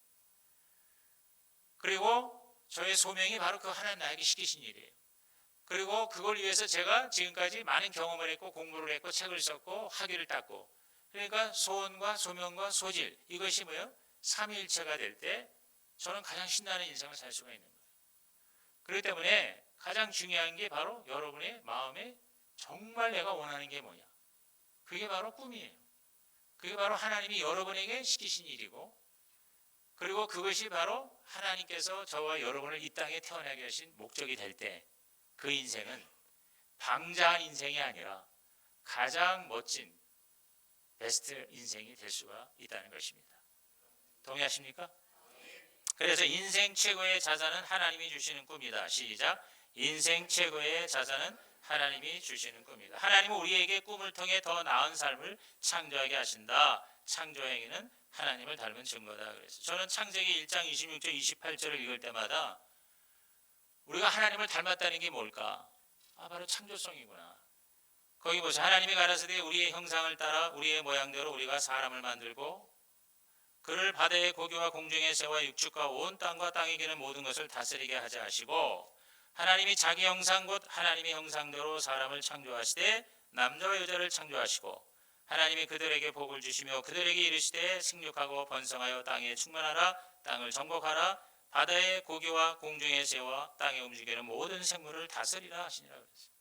그리고 저의 소명이 바로 그 하나님 나에게 시키신 일이에요. 그리고 그걸 위해서 제가 지금까지 많은 경험을 했고 공부를 했고 책을 썼고 학위를 땄고, 그러니까 소원과 소명과 소질, 이것이 뭐예요? 삼위일체가 될 때 저는 가장 신나는 인생을 살 수가 있는 거예요. 그렇기 때문에 가장 중요한 게 바로 여러분의 마음에 정말 내가 원하는 게 뭐냐, 그게 바로 꿈이에요. 그게 바로 하나님이 여러분에게 시키신 일이고, 그리고 그것이 바로 하나님께서 저와 여러분을 이 땅에 태어나게 하신 목적이 될 때 그 인생은 방자한 인생이 아니라 가장 멋진 베스트 인생이 될 수가 있다는 것입니다. 동의하십니까? 그래서 인생 최고의 자산은 하나님이 주시는 꿈이다. 시작. 인생 최고의 자산은 하나님이 주시는 꿈이다. 하나님은 우리에게 꿈을 통해 더 나은 삶을 창조하게 하신다. 창조행위는 하나님을 닮은 증거다. 그래서 저는 창세기 1장 26절 28절을 읽을 때마다 우리가 하나님을 닮았다는 게 뭘까? 바로 창조성이구나. 거기 보세요. 하나님이 가라사대 우리의 형상을 따라 우리의 모양대로 우리가 사람을 만들고 그를 바다의 고기와 공중의 새와 육축과 온 땅과 땅에 기는 모든 것을 다스리게 하자 하시고, 하나님이 자기 형상 곧 하나님의 형상대로 사람을 창조하시되 남자와 여자를 창조하시고, 하나님이 그들에게 복을 주시며 그들에게 이르시되 생육하고 번성하여 땅에 충만하라, 땅을 정복하라, 바다의 고기와 공중의 새와 땅에 움직이는 모든 생물을 다스리라 하시니라 그랬어요.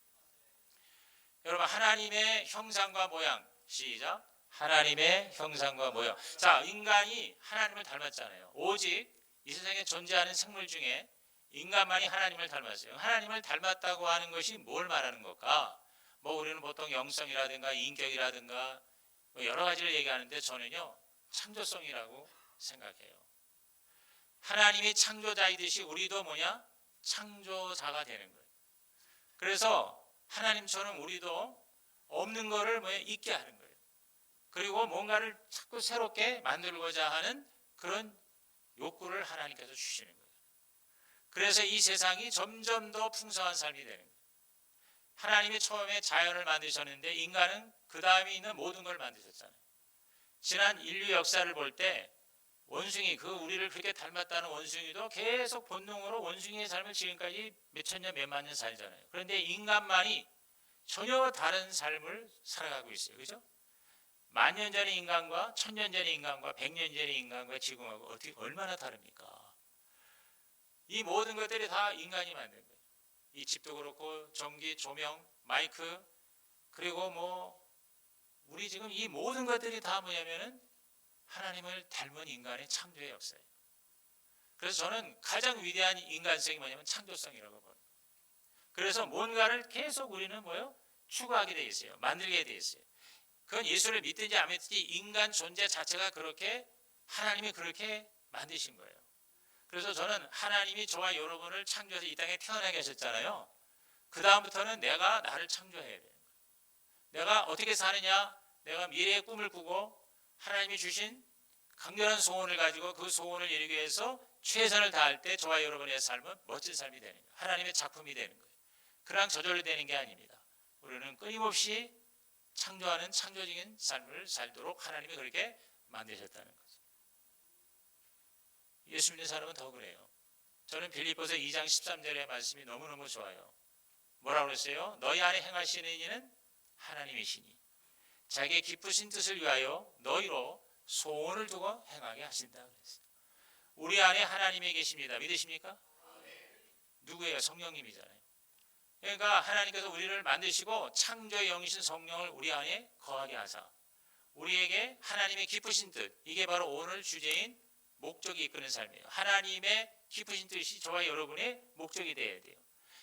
여러분, 하나님의 형상과 모양, 시작. 하나님의 형상과 모양. 자, 인간이 하나님을 닮았잖아요. 오직 이 세상에 존재하는 생물 중에 인간만이 하나님을 닮았어요. 하나님을 닮았다고 하는 것이 뭘 말하는 걸까? 우리는 보통 영성이라든가 인격이라든가 여러 가지를 얘기하는데 저는요, 창조성이라고 생각해요. 하나님이 창조자이듯이 우리도 뭐냐? 창조자가 되는 거예요. 그래서 하나님처럼 우리도 없는 거를 있게 하는 거예요. 그리고 뭔가를 자꾸 새롭게 만들고자 하는 그런 욕구를 하나님께서 주시는 거예요. 그래서 이 세상이 점점 더 풍성한 삶이 되는 거예요. 하나님이 처음에 자연을 만드셨는데 인간은 그 다음에 있는 모든 걸 만드셨잖아요. 지난 인류 역사를 볼 때 원숭이, 우리를 그렇게 닮았다는 원숭이도 계속 본능으로 원숭이의 삶을 지금까지 몇천 년, 몇만 년 살잖아요. 그런데 인간만이 전혀 다른 삶을 살아가고 있어요. 그죠? 만년 전의 인간과 천년 전의 인간과 백년 전의 인간과 지금하고 어떻게 얼마나 다릅니까? 이 모든 것들이 다 인간이 만든 거예요. 이 집도 그렇고 전기, 조명, 마이크, 그리고 우리 지금 이 모든 것들이 다 뭐냐면은 하나님을 닮은 인간의 창조의 역사예요. 그래서 저는 가장 위대한 인간성이 뭐냐면 창조성이라고 봅니다. 그래서 뭔가를 계속 우리는 추구하게 돼 있어요. 만들게 돼 있어요. 그건 예수를 믿든지 안 믿든지 인간 존재 자체가 그렇게 하나님이 그렇게 만드신 거예요. 그래서 저는 하나님이 저와 여러분을 창조해서 이 땅에 태어나게 하셨잖아요. 그 다음부터는 내가 나를 창조해야 돼요. 내가 어떻게 사느냐, 내가 미래의 꿈을 꾸고 하나님이 주신 강렬한 소원을 가지고 그 소원을 이루기 위해서 최선을 다할 때 저와 여러분의 삶은 멋진 삶이 되는 거예요. 하나님의 작품이 되는 거예요. 그냥 저절로 되는 게 아닙니다. 우리는 끊임없이 창조하는 창조적인 삶을 살도록 하나님이 그렇게 만드셨다는 거죠. 예수 믿는 사람은 더 그래요. 저는 빌립보서 2장 13절의 말씀이 너무너무 좋아요. 뭐라고 그랬어요? 너희 안에 행하시는 이는 하나님이시니 자기의 기쁘신 뜻을 위하여 너희로 소원을 두고 행하게 하신다 그랬어요. 우리 안에 하나님이 계십니다. 믿으십니까? 누구예요? 성령님이잖아요. 그러니까 하나님께서 우리를 만드시고 창조의 영이신 성령을 우리 안에 거하게 하사 우리에게 하나님의 기쁘신 뜻, 이게 바로 오늘 주제인 목적이 이끄는 삶이에요. 하나님의 기쁘신 뜻이 저와 여러분의 목적이 되어야 돼요.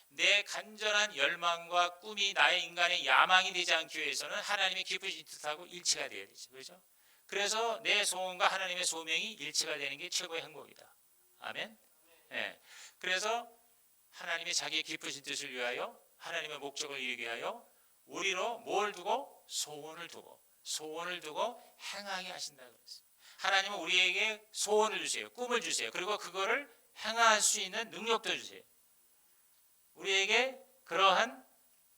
내 간절한 열망과 꿈이 나의 인간의 야망이 되지 않기 위해서는 하나님의 기쁘신 뜻하고 일치가 되어야 되죠. 그렇죠? 그래서 내 소원과 하나님의 소명이 일치가 되는 게 최고의 행복이다. 아멘. 네. 그래서 하나님이 자기의 기쁘신 뜻을 위하여 하나님의 목적을 이루기 위하여 우리로 뭘 두고 소원을 두고 행하게 하신다 그랬어요. 하나님은 우리에게 소원을 주세요. 꿈을 주세요. 그리고 그거를 행할 수 있는 능력도 주세요. 우리에게 그러한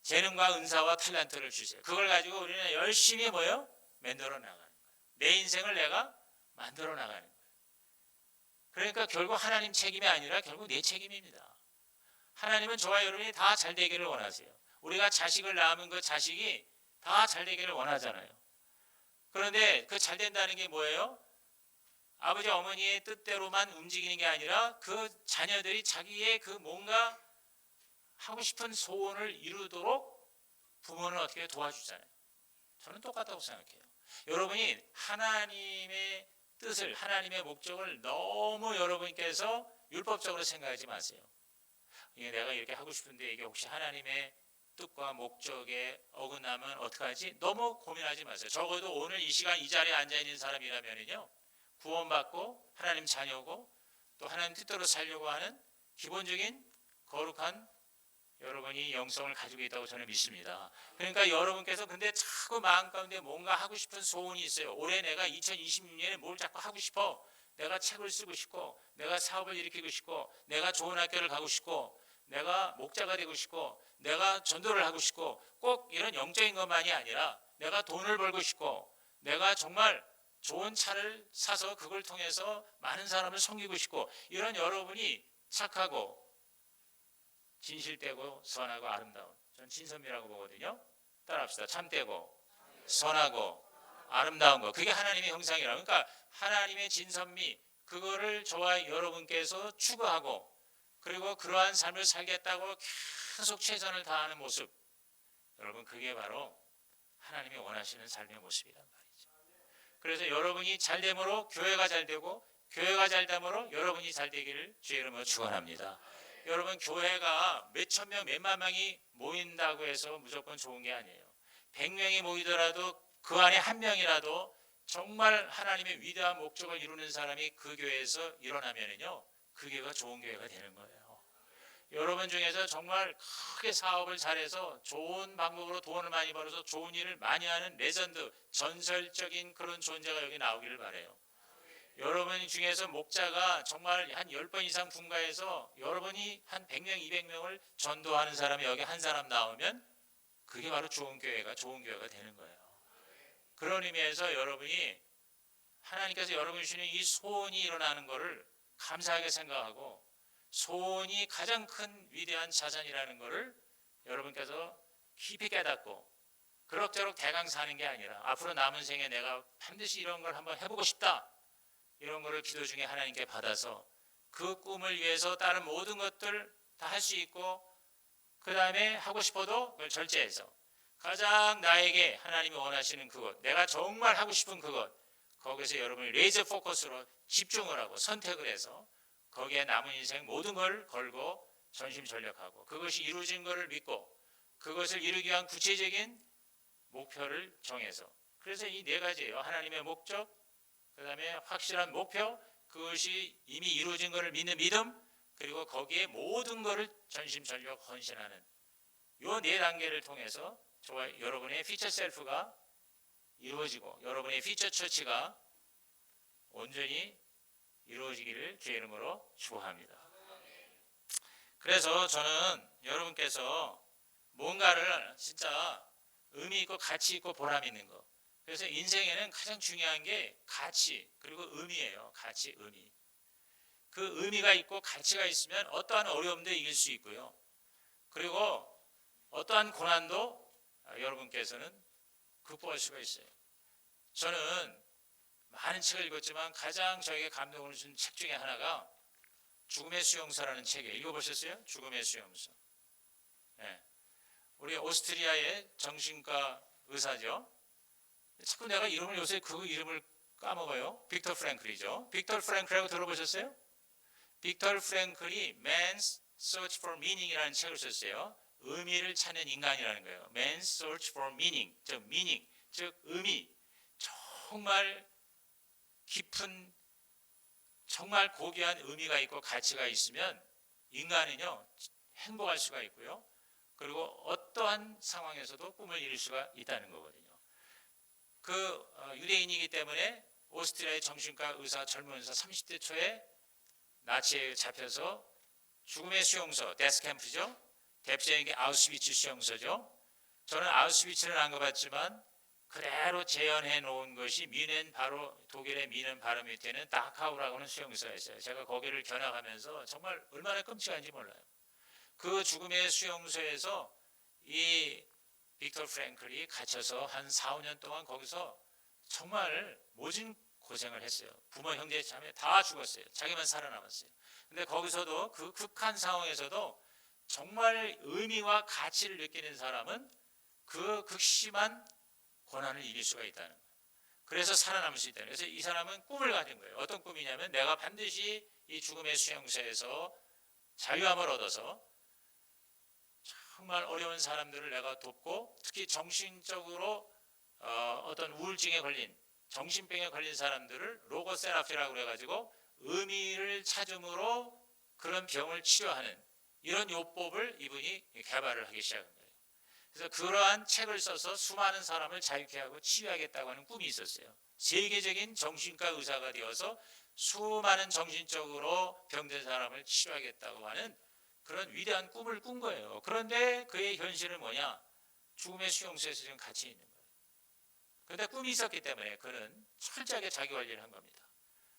재능과 은사와 탤런트를 주세요. 그걸 가지고 우리는 열심히 만들어 나가는 거예요. 내 인생을 내가 만들어 나가는 거예요. 그러니까 결국 하나님 책임이 아니라 결국 내 책임입니다. 하나님은 저와 여러분이 다 잘 되기를 원하세요. 우리가 자식을 낳으면 그 자식이 다 잘 되기를 원하잖아요. 그런데 그 잘 된다는 게 뭐예요? 아버지 어머니의 뜻대로만 움직이는 게 아니라 그 자녀들이 자기의 그 뭔가 하고 싶은 소원을 이루도록 부모는 어떻게 도와주잖아요. 저는 똑같다고 생각해요. 여러분이 하나님의 뜻을, 하나님의 목적을 너무 여러분께서 율법적으로 생각하지 마세요. 이게 내가 이렇게 하고 싶은데 이게 혹시 하나님의 뜻과 목적에 어긋나면 어떡하지? 너무 고민하지 마세요. 적어도 오늘 이 시간 이 자리에 앉아있는 사람이라면요, 구원받고 하나님 자녀고 또 하나님 뜻대로 살려고 하는 기본적인 거룩한 여러분이 영성을 가지고 있다고 저는 믿습니다. 그러니까 여러분께서 근데 자꾸 마음 가운데 뭔가 하고 싶은 소원이 있어요. 올해 내가 2026년에 뭘 자꾸 하고 싶어. 내가 책을 쓰고 싶고, 내가 사업을 일으키고 싶고, 내가 좋은 학교를 가고 싶고, 내가 목자가 되고 싶고, 내가 전도를 하고 싶고, 꼭 이런 영적인 것만이 아니라 내가 돈을 벌고 싶고, 내가 정말 좋은 차를 사서 그걸 통해서 많은 사람을 섬기고 싶고, 이런 여러분이 착하고 진실되고 선하고 아름다운, 전 진선미라고 보거든요. 따라합시다. 참되고 선하고 아름다운 거, 그게 하나님의 형상이라. 그러니까 하나님의 진선미, 그거를 저와 여러분께서 추구하고 그리고 그러한 삶을 살겠다고 계속 최선을 다하는 모습, 여러분 그게 바로 하나님이 원하시는 삶의 모습이란 말이죠. 그래서 여러분이 잘 됨으로 교회가 잘 되고, 교회가 잘 됨으로 여러분이 잘 되기를 주의 이름으로 축원합니다. 여러분, 교회가 몇천 명, 몇만 명이 모인다고 해서 무조건 좋은 게 아니에요. 100명이 모이더라도 그 안에 한 명이라도 정말 하나님의 위대한 목적을 이루는 사람이 그 교회에서 일어나면은요, 그 교회가 좋은 교회가 되는 거예요. 여러분 중에서 정말 크게 사업을 잘해서 좋은 방법으로 돈을 많이 벌어서 좋은 일을 많이 하는 레전드, 전설적인 그런 존재가 여기 나오기를 바라요. 여러분 중에서 목자가 정말 한 10번 이상 분가해서 여러분이 한 100명, 200명을 전도하는 사람이 여기 한 사람 나오면 그게 바로 좋은 교회가 되는 거예요. 그런 의미에서 여러분이 하나님께서 여러분 주시는 이 소원이 일어나는 것을 감사하게 생각하고, 소원이 가장 큰 위대한 자산이라는 것을 여러분께서 깊이 깨닫고 그럭저럭 대강 사는 게 아니라 앞으로 남은 생에 내가 반드시 이런 걸 한번 해보고 싶다, 이런 거를 기도 중에 하나님께 받아서 그 꿈을 위해서 다른 모든 것들 다 할 수 있고, 그 다음에 하고 싶어도 그걸 절제해서 가장 나에게 하나님이 원하시는 그것, 내가 정말 하고 싶은 그것, 거기서 여러분이 레이저 포커스로 집중을 하고 선택을 해서 거기에 남은 인생 모든 걸 걸고 전심전력하고 그것이 이루어진 것을 믿고 그것을 이루기 위한 구체적인 목표를 정해서, 그래서 이 네 가지예요. 하나님의 목적, 그 다음에 확실한 목표, 그것이 이미 이루어진 것을 믿는 믿음, 그리고 거기에 모든 것을 전심전력 헌신하는 이 네 단계를 통해서 저와 여러분의 피처 셀프가 이루어지고 여러분의 피처 처치가 온전히 이루어지기를 주의 이름으로 축복합니다. 그래서 저는 여러분께서 뭔가를 진짜 의미 있고 가치 있고 보람 있는 거, 그래서 인생에는 가장 중요한 게 가치 그리고 의미예요. 가치, 의미. 그 의미가 있고 가치가 있으면 어떠한 어려움도 이길 수 있고요. 그리고 어떠한 고난도 여러분께서는 극복할 수가 있어요. 저는 많은 책을 읽었지만 가장 저에게 감동을 준 책 중에 하나가 죽음의 수용소라는 책이에요. 읽어보셨어요? 죽음의 수용소. 네. 우리 오스트리아의 정신과 의사죠. 자꾸 내가 이름을 요새 그 이름을 까먹어요. 빅터 프랭클이죠. 빅터 프랭클이라고 들어보셨어요? 빅터 프랭클이 Man's Search for Meaning이라는 책을 썼어요. 의미를 찾는 인간이라는 거예요. Man's Search for Meaning, 즉 meaning, 즉 의미. 정말 깊은, 정말 고귀한 의미가 있고 가치가 있으면 인간은요 행복할 수가 있고요. 그리고 어떠한 상황에서도 꿈을 이룰 수가 있다는 거거든요. 유대인이기 때문에 오스트리아의 정신과 의사 젊은 의사 30대 초에 나치에 잡혀서 죽음의 수용소, 데스캠프죠. 대표적인 게 아우슈비츠 수용소죠. 저는 아우슈비츠는 안 가봤지만 그대로 재현해 놓은 것이 뮌헨, 바로 독일의 뮌헨 바로 밑에는 다카우라고 하는 수용소가 있어요. 제가 거기를 견학하면서 정말 얼마나 끔찍한지 몰라요. 그 죽음의 수용소에서 이 빅터 프랭클이 갇혀서 한 4, 5년 동안 거기서 정말 모진 고생을 했어요. 부모, 형제, 자매 다 죽었어요. 자기만 살아남았어요. 근데 거기서도 그 극한 상황에서도 정말 의미와 가치를 느끼는 사람은 그 극심한 고난을 이길 수가 있다는 거예요. 그래서 살아남을 수 있다는 거예요. 그래서 이 사람은 꿈을 가진 거예요. 어떤 꿈이냐면 내가 반드시 이 죽음의 수용소에서 자유함을 얻어서 정말 어려운 사람들을 내가 돕고 특히 정신적으로 어떤 우울증에 걸린 정신병에 걸린 사람들을 로고세라피라고 그래가지고 의미를 찾음으로 그런 병을 치료하는 이런 요법을 이분이 개발을 하기 시작한 거예요. 그래서 그러한 책을 써서 수많은 사람을 자유케 하고 치유하겠다고 하는 꿈이 있었어요. 세계적인 정신과 의사가 되어서 수많은 정신적으로 병든 사람을 치료하겠다고 하는 그런 위대한 꿈을 꾼 거예요. 그런데 그의 현실은 뭐냐? 죽음의 수용소에서 지금 갇혀 있는 거예요. 그런데 꿈이 있었기 때문에 그는 철저하게 자기 관리를 한 겁니다.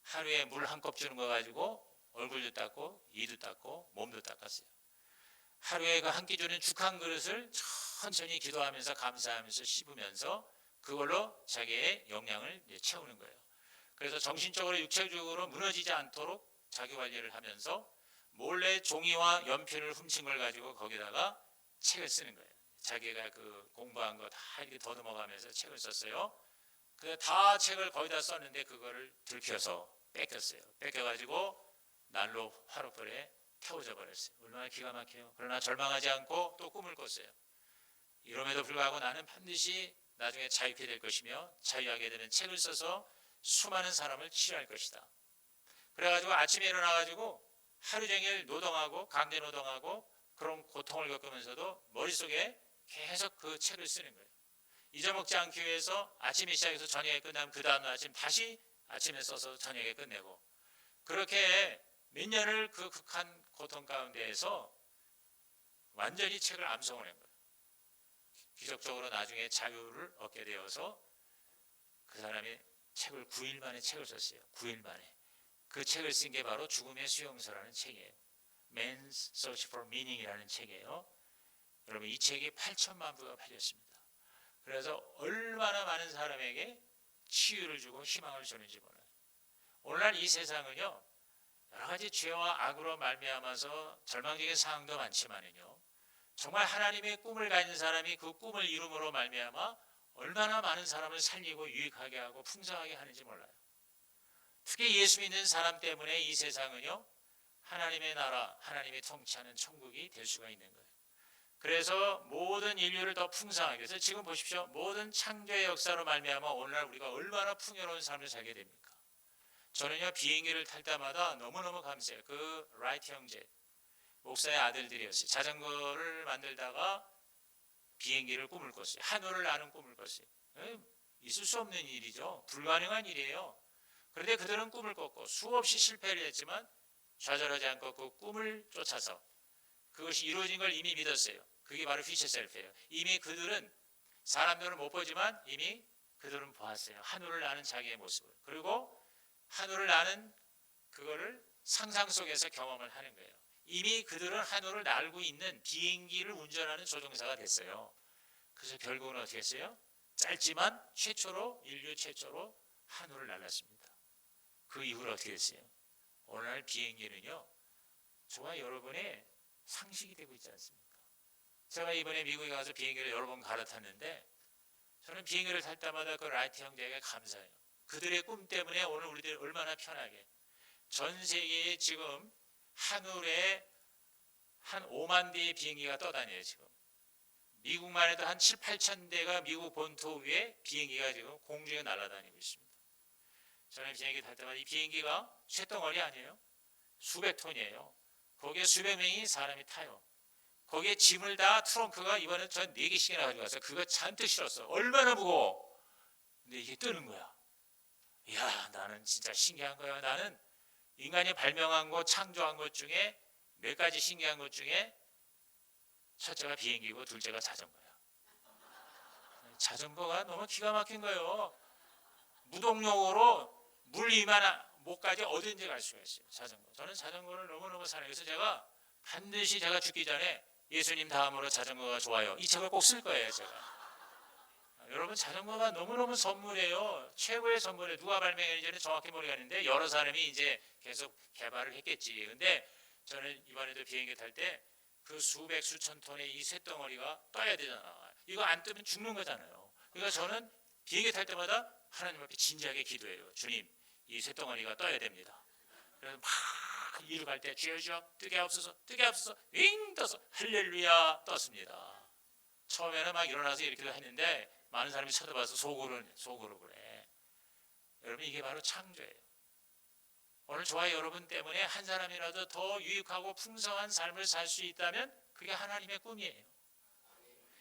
하루에 물 한 컵 주는 거 가지고 얼굴도 닦고 이도 닦고 몸도 닦았어요. 하루에 그 한 끼 주는 죽 한 그릇을 천천히 기도하면서 감사하면서 씹으면서 그걸로 자기의 영양을 채우는 거예요. 그래서 정신적으로 육체적으로 무너지지 않도록 자기 관리를 하면서 몰래 종이와 연필을 훔친 걸 가지고 거기다가 책을 쓰는 거예요. 자기가 그 공부한 거 다 이렇게 더듬어가면서 책을 썼어요. 그래서 다 책을 거의 다 썼는데 그거를 들켜서 뺏겼어요. 뺏겨가지고 난로 화롯불에 태워져 버렸어요. 얼마나 기가 막혀요. 그러나 절망하지 않고 또 꿈을 꿨어요. 이럼에도 불구하고 나는 반드시 나중에 자유케 될 것이며 자유하게 되는 책을 써서 수많은 사람을 치료할 것이다. 그래가지고 아침에 일어나가지고 하루 종일 노동하고 강제 노동하고 그런 고통을 겪으면서도 머릿속에 계속 그 책을 쓰는 거예요. 잊어먹지 않기 위해서 아침에 시작해서 저녁에 끝나면 그 다음 아침 다시 아침에 써서 저녁에 끝내고 그렇게 몇 년을 그 극한 고통 가운데에서 완전히 책을 암송을 한 거예요. 기적적으로 나중에 자유를 얻게 되어서 그 사람이 책을 9일 만에 책을 썼어요. 9일 만에. 그 책을 쓴 게 바로 죽음의 수용소라는 책이에요. Man's Search for Meaning이라는 책이에요. 여러분 이 책이 8천만 부가 팔렸습니다. 그래서 얼마나 많은 사람에게 치유를 주고 희망을 주는지 몰라요. 오늘날 이 세상은요 여러 가지 죄와 악으로 말미암아서 절망적인 상황도 많지만은요 정말 하나님의 꿈을 가진 사람이 그 꿈을 이룸으로 말미암아 얼마나 많은 사람을 살리고 유익하게 하고 풍성하게 하는지 몰라요. 특히 예수 믿는 사람 때문에 이 세상은요 하나님의 나라, 하나님이 통치하는 천국이 될 수가 있는 거예요. 그래서 모든 인류를 더 풍성하게, 그래서 지금 보십시오. 모든 창조의 역사로 말미암아 오늘날 우리가 얼마나 풍요로운 삶을 살게 됩니까? 저는요 비행기를 탈 때마다 너무너무 감사해요. 그 라이트 형제 목사의 아들들이었어요. 자전거를 만들다가 비행기를 꿈을 꿨어요. 하늘을 나는 꿈을 꿨어요. 있을 수 없는 일이죠. 불가능한 일이에요. 그런데 그들은 꿈을 꿨고 수없이 실패를 했지만 좌절하지 않고 그 꿈을 쫓아서 그것이 이루어진 걸 이미 믿었어요. 그게 바로 퓨처 셀프예요. 이미 그들은 사람들은 못 보지만 이미 그들은 보았어요. 하늘을 나는 자기의 모습을. 그리고 하늘을 나는 그거를 상상 속에서 경험을 하는 거예요. 이미 그들은 하늘을 날고 있는 비행기를 운전하는 조종사가 됐어요. 그래서 결국은 어떻게 했어요? 짧지만 최초로 인류 최초로 하늘을 날랐습니다. 그 이후로 어떻게 됐어요? 오늘날 비행기는요 저와 여러분의 상식이 되고 있지 않습니까? 제가 이번에 미국에 가서 비행기를 여러 번 갈아탔는데 저는 비행기를 탈 때마다 그 라이트 형제에게 감사해요. 그들의 꿈 때문에 오늘 우리들 얼마나 편하게 전 세계에 지금 하늘에 한 5만 대의 비행기가 떠다녀요. 지금 미국만 해도 한 7, 8천 대가 미국 본토 위에 비행기가 지금 공중에 날아다니고 있습니다. 저는 비행기 탈 때마다 이 비행기가 쇳덩어리 아니에요. 수백 톤이에요. 거기에 수백 명이 사람이 타요. 거기에 짐을 다 트렁크가 이번에 전 4개씩이나 가지고 왔어요. 그거 잔뜩 실었어. 얼마나 무거워. 근데 이게 뜨는 거야. 이야, 나는 진짜 신기한 거야. 나는 인간이 발명한 것, 창조한 것 중에 몇 가지 신기한 것 중에 첫째가 비행기고 둘째가 자전거야. 자전거가 너무 기가 막힌 거예요. 무동력으로 물 이만한 목까지 어딘지 갈 수가 있어요. 자전거. 저는 자전거를 너무너무 사랑해요. 그래서 제가 반드시 제가 죽기 전에 예수님 다음으로 자전거가 좋아요. 이 책을 꼭 쓸 거예요, 제가. 여러분, 자전거가 너무너무 선물이에요. 최고의 선물이에요. 누가 발명했는지는 정확히 모르겠는데 여러 사람이 이제 계속 개발을 했겠지. 근데 저는 이번에도 비행기 탈 때 그 수백 수천 톤의 이 쇳덩어리가 떠야 되잖아. 이거 안 뜨면 죽는 거잖아요. 그러니까 저는 비행기 탈 때마다 하나님 앞에 진지하게 기도해요. 주님, 이 쇳덩어리가 떠야 됩니다. 그래서 막 이루 갈 때 주여 뜨게 하옵소서, 뜨게 하옵소서, 윙 떠서 할렐루야 떴습니다. 처음에는 막 일어나서 이렇게 했는데 많은 사람이 쳐다봐서 속으로 그래. 여러분, 이게 바로 창조예요. 오늘 저와 여러분 때문에 한 사람이라도 더 유익하고 풍성한 삶을 살 수 있다면 그게 하나님의 꿈이에요.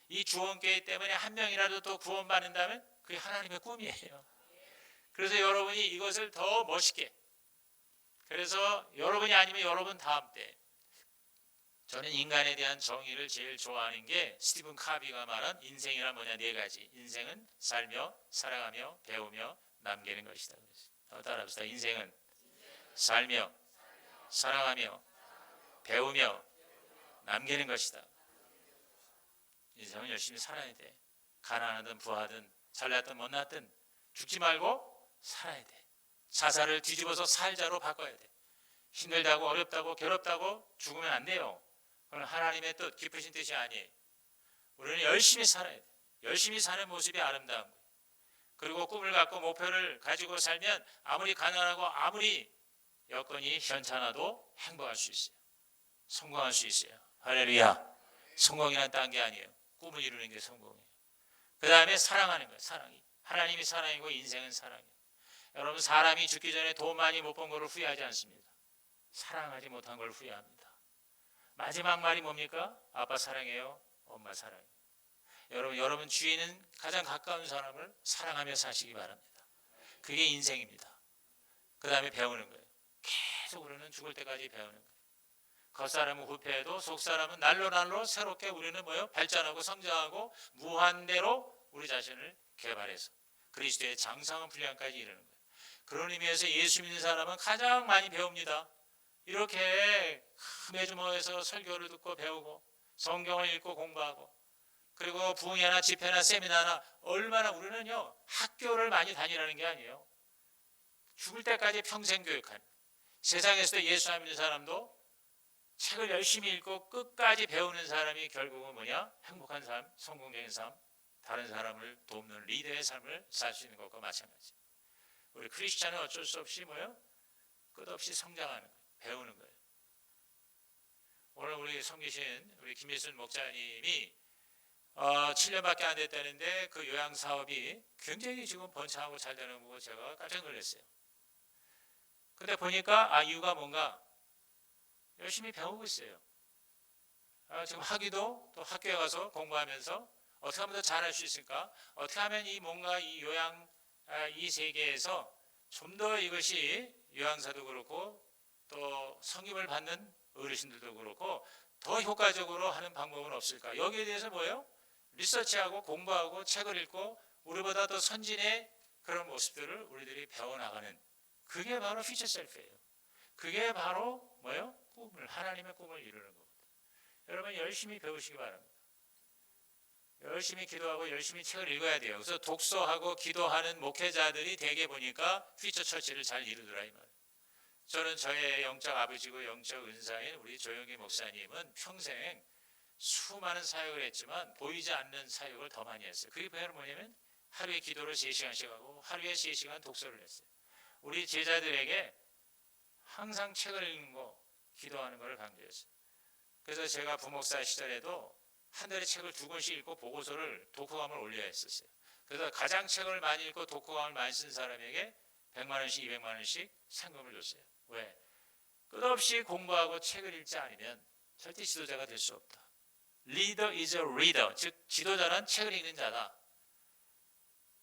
이 주원교회 때문에 한 명이라도 더 구원받는다면 그게 하나님의 꿈이에요. 그래서 여러분이 이것을 더 멋있게, 그래서 여러분이 아니면 여러분 다음 때, 저는 인간에 대한 정의를 제일 좋아하는 게 스티븐 카비가 말한 인생이란 뭐냐, 4가지. 인생은 살며 사랑하며 배우며 남기는 것이다. 따라합시다. 인생은 살며 사랑하며 배우며 남기는 것이다. 인생은 열심히 살아야 돼. 가난하든 부하든 잘났든 못났든 죽지 말고 살아야 돼. 자살을 뒤집어서 살자로 바꿔야 돼. 힘들다고 어렵다고 괴롭다고 죽으면 안 돼요. 그건 하나님의 뜻, 깊으신 뜻이 아니에요. 우리는 열심히 살아야 돼. 열심히 사는 모습이 아름다운 거예요. 그리고 꿈을 갖고 목표를 가지고 살면 아무리 가난하고 아무리 여건이 현찮아도 행복할 수 있어요. 성공할 수 있어요. 할렐루야. 성공이란 딴 게 아니에요. 꿈을 이루는 게 성공이에요. 그 다음에 사랑하는 거예요. 사랑이. 하나님이 사랑이고 인생은 사랑이에요. 여러분, 사람이 죽기 전에 돈 많이 못 번 것을 후회하지 않습니다. 사랑하지 못한 걸 후회합니다. 마지막 말이 뭡니까? 아빠 사랑해요. 엄마 사랑해요. 여러분 주위에 있는 가장 가까운 사람을 사랑하며 사시기 바랍니다. 그게 인생입니다. 그 다음에 배우는 거예요. 계속 우리는 죽을 때까지 배우는 거예요. 겉사람은 후패해도 속사람은 날로 새롭게 우리는 발전하고 성장하고 무한대로 우리 자신을 개발해서 그리스도의 장성한 분량까지 이르는 거예요. 그런 의미에서 예수 믿는 사람은 가장 많이 배웁니다. 이렇게 매주 모여서 설교를 듣고 배우고 성경을 읽고 공부하고 그리고 부흥회나 집회나 세미나나 얼마나 우리는요 학교를 많이 다니라는 게 아니에요. 죽을 때까지 평생 교육하는, 세상에서도 예수 안 믿는 사람도 책을 열심히 읽고 끝까지 배우는 사람이 결국은 뭐냐? 행복한 삶, 성공적인 삶, 다른 사람을 돕는 리더의 삶을 살 수 있는 것과 마찬가지. 우리 크리스찬은 어쩔 수 없이 끝없이 성장하는 거예요. 배우는 거예요. 오늘 우리 섬기신 우리 김예순 목사님이 7년밖에 안 됐다는데 그 요양 사업이 굉장히 지금 번창하고 잘 되는 거 보고 제가 깜짝 놀랐어요. 근데 보니까 이유가 뭔가 열심히 배우고 있어요. 지금 학위도 또 학교에 가서 공부하면서 어떻게 하면 더 잘할 수 있을까? 어떻게 하면 이 요양 이 세계에서 좀 더 이것이 요양사도 그렇고 또 성임을 받는 어르신들도 그렇고 더 효과적으로 하는 방법은 없을까? 여기에 대해서 리서치하고 공부하고 책을 읽고 우리보다 더 선진의 그런 모습들을 우리들이 배워나가는, 그게 바로 퓨처 셀프예요. 그게 바로 하나님의 꿈을 이루는 겁니다. 여러분 열심히 배우시기 바랍니다. 열심히 기도하고 열심히 책을 읽어야 돼요. 그래서 독서하고 기도하는 목회자들이 대개 보니까 퓨처 처치를 잘 이루더라 이 말이에요. 저는 저의 영적 아버지고 영적 은사인 우리 조영기 목사님은 평생 수많은 사역을 했지만 보이지 않는 사역을 더 많이 했어요. 그게 바로 뭐냐면 하루에 기도를 3시간씩 하고 하루에 3시간 독서를 했어요. 우리 제자들에게 항상 책을 읽는 거, 기도하는 것을 강조했어요. 그래서 제가 부목사 시절에도 한 달에 책을 2권씩 읽고 보고서를 독후감을 올려야 했었어요. 그래서 가장 책을 많이 읽고 독후감을 많이 쓴 사람에게 100만 원씩 200만 원씩 상금을 줬어요. 왜? 끝없이 공부하고 책을 읽지 않으면 절대 지도자가 될 수 없다. Leader is a reader. 즉 지도자는 책을 읽는 자다.